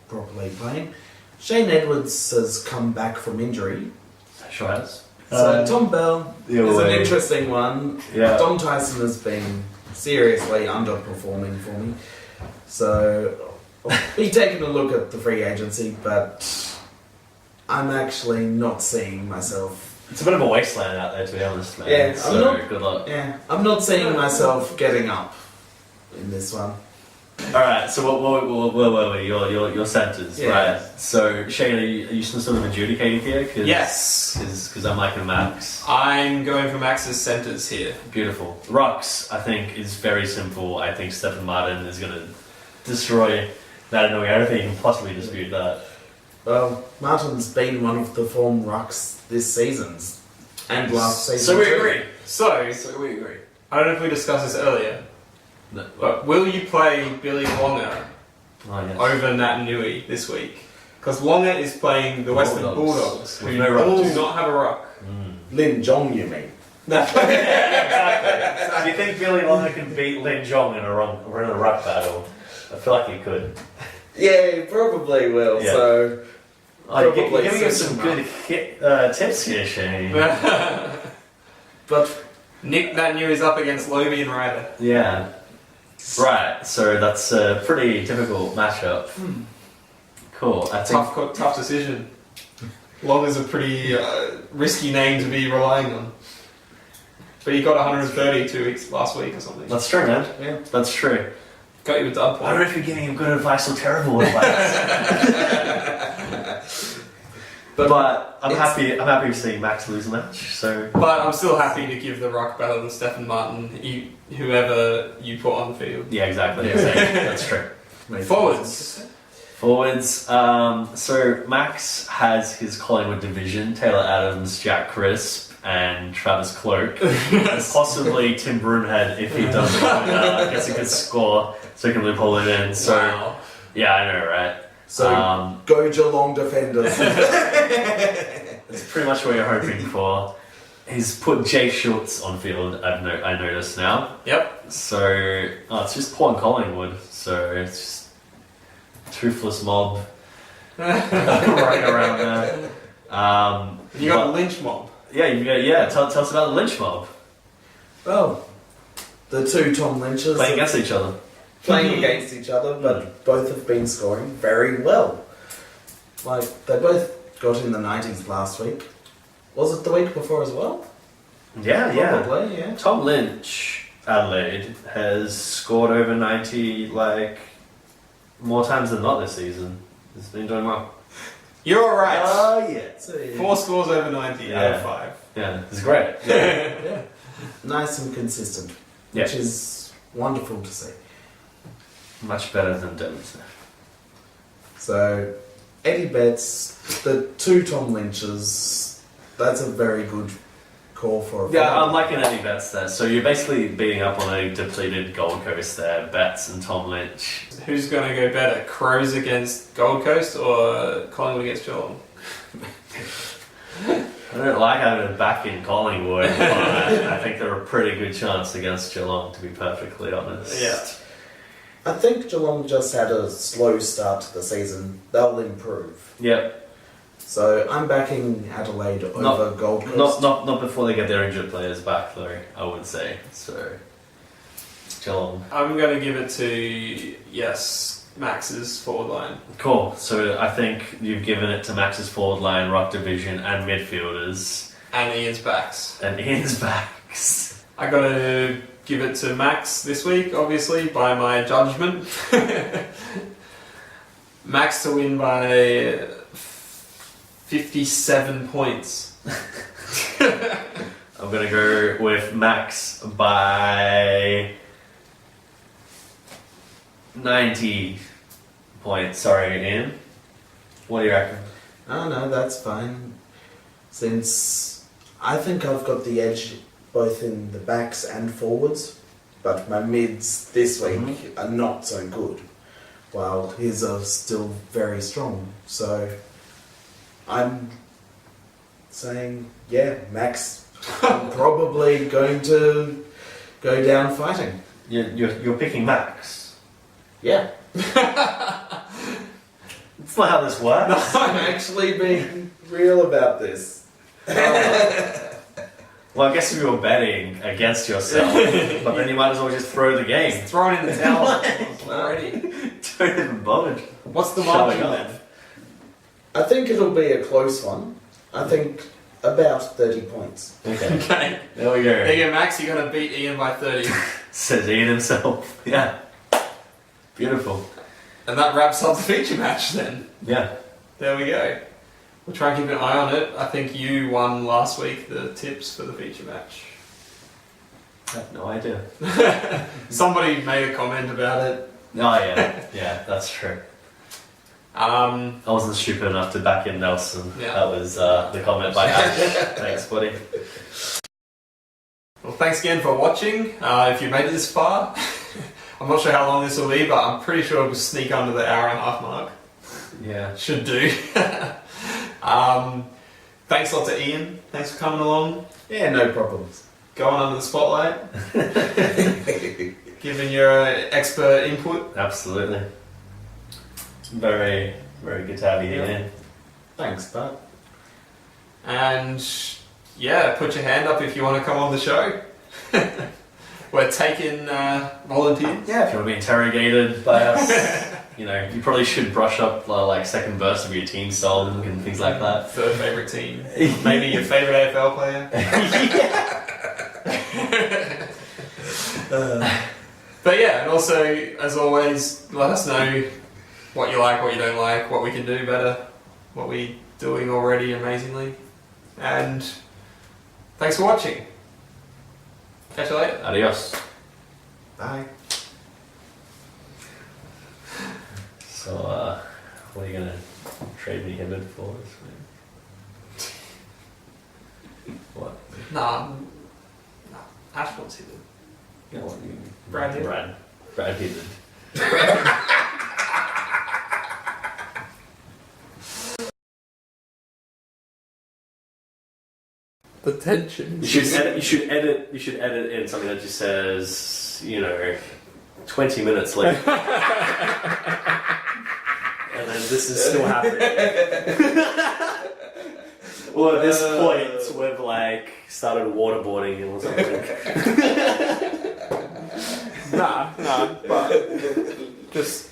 properly playing. Shane Edwards has come back from injury. Sure has. So Tom Bell is an interesting one. Yeah. Dom Tyson has been seriously underperforming for me. So I'll be taking a look at the free agency, but I'm actually not seeing myself. It's a bit of a wasteland out there, to be honest, man. Yeah, so good luck. Yeah, I'm not seeing myself getting up in this one. Alright, so what were we? Your centers, Yeah. right? So, Shane, are you some sort of adjudicating here? Yes. Because I'm liking Max. I'm going for Max's centres here. Beautiful. Rocks, I think, is very simple. I think Stefan Martin is going to destroy that. No, I don't think you can possibly dispute that. Well, Martin's been one of the form rucks this season and last season. So we too. agree. So, we agree. I don't know if we discussed this earlier, No, but will you play Billy Longer oh, yes. over Nat Nui this week? Because Longer is playing the Western Bulldogs. Bulldogs, With who no ruck. do not have a ruck. Lin Jong, you mean? Exactly. Do you think Billy Longer can beat Lin Jong in a ruck battle? I feel like he could. Yeah, he probably will. Yeah. So, Oh, you're Probably giving us some soon good tips here, Shane. but Nick Nat Nui's up against Loby and Ryder. Yeah. Right, so that's a pretty difficult matchup. Cool. I think Tough decision. Longer's a pretty risky name to be relying on. But he got 130 last week or something. that's true, man. yeah. That's true. Got you a dub I point. don't know if you're giving him good advice or terrible advice. But I'm happy. I'm happy to see Max lose a match. So But I'm still happy to give the ruck battle to Stefan Martin, whoever you put on the field. yeah, exactly. That's true. Forwards. Forwards. So Max has his Collingwood division: Taylor Adams, Jack Crisp, and Travis Cloak, and possibly Tim Broomhead if he does gets a good score, so he can loophole it in. So Wow. yeah, I know, right? So, go Geelong defenders. That's pretty much what you're hoping for. He's put Jay Schultz on field. I noticed now. Yep. So it's just Paul and Collingwood. So it's just toothless mob running around there. You got the lynch mob. Yeah. Tell us about the lynch mob Well, the two Tom Lynches playing are against each other. playing against each other, but both have been scoring very well. Like, they both got in the 90s last week. Was it the week before as well? Yeah. Probably, yeah. Tom Lynch, Adelaide, has scored over 90 more times than not this season. He's been doing well. You're alright. Oh, yeah. So, 4 scores over 90 out of 5. Yeah, it's great. yeah. Nice and consistent, Yeah. which is wonderful to see. Much better than Devon Smith. So, Eddie Betts, the two Tom Lynches, that's a very good call for a Yeah, forward. I'm liking Eddie Betts there. So you're basically beating up on a depleted Gold Coast there, Betts and Tom Lynch. Who's going to go better? Crows against Gold Coast or Collingwood against Geelong? I don't like having it back in Collingwood, but I think they're a pretty good chance against Geelong, to be perfectly honest. Yeah. I think Geelong just had a slow start to the season. They'll improve. Yep. So I'm backing Adelaide over Not- Gold Coast. Not before they get their injured players back, though, I would say. So, Geelong. I'm going to give it to, Max's forward line. Cool. So I think you've given it to Max's forward line, ruck division, and midfielders, And Ian's backs. and Ian's backs. I got to give it to Max this week, obviously, by my judgment. Max to win by 57 points. I'm gonna go with Max by 90 points. Sorry, Ian. What do you reckon? Oh no, that's fine. Since I think I've got the edge both in the backs and forwards, but my mids this week are not so good, while his are still very strong. So I'm saying, yeah, Max probably going to go down fighting. You're picking Max. Yeah. That's not how this works. I'm actually being real about this. Well, I guess if you were betting against yourself, but then you might as well just throw the game. Throw it in the towel already. Don't even bother. What's the Showing margin up. then? I think it'll be a close one. I think about 30 points. Okay. Okay. There we There go. you go, Max. You're going to beat Ian by 30. Says Ian himself. Yeah. Beautiful. And that wraps up the feature match then. Yeah. There we go. We'll try and keep an eye on it. I think you won last week the tips for the feature match. I have no idea. Somebody made a comment about it. Oh yeah, yeah, that's true. I wasn't stupid enough to back in Nelson. Yeah. That was the comment by Ash. Thanks, buddy. Well, thanks again for watching. If you made it this far, I'm not sure how long this will be, but I'm pretty sure it will sneak under the hour and a half mark. Yeah. Should do. Thanks a lot to Ian. Thanks for coming along. Yeah, no problems. Going under the spotlight. Giving your expert input. Absolutely. Very, very good to have you here. Yeah. Thanks, Bart. And yeah, put your hand up if you want to come on the show. We're taking volunteers. Yeah, if you want to be interrogated by us, you know, you probably should brush up like second verse of your team song and things like that. Third favourite team. Maybe your favourite AFL player. But yeah, and also, as always, let us know what you like, what you don't like, what we can do better, what we're doing already amazingly. And thanks for watching. Catch you later. Adios. Bye. So, what are you gonna trade me him in for this week? What? Nah, Ash wants you to. Yeah, what do you Brad Hill. Brad Hill. The tension. You should edit in something that just says, you know, 20 minutes later. And then this is still happening. Well, at this point, we've like started waterboarding him or something. Nah, but just.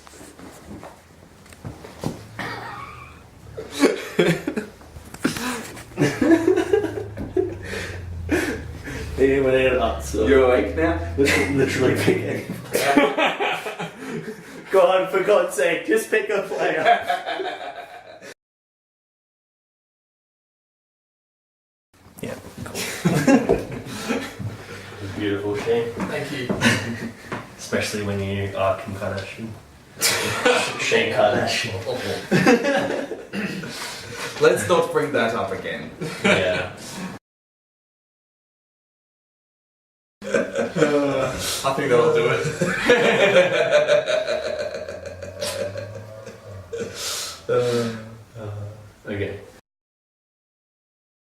You're awake now? Literally pick any player. Go on, for God's sake, just pick a player. Yeah, cool. Beautiful, Shane. Thank you. Especially when you are Kim Kardashian. Shane Kardashian. Let's not bring that up again. Yeah. I think that'll do it. Okay.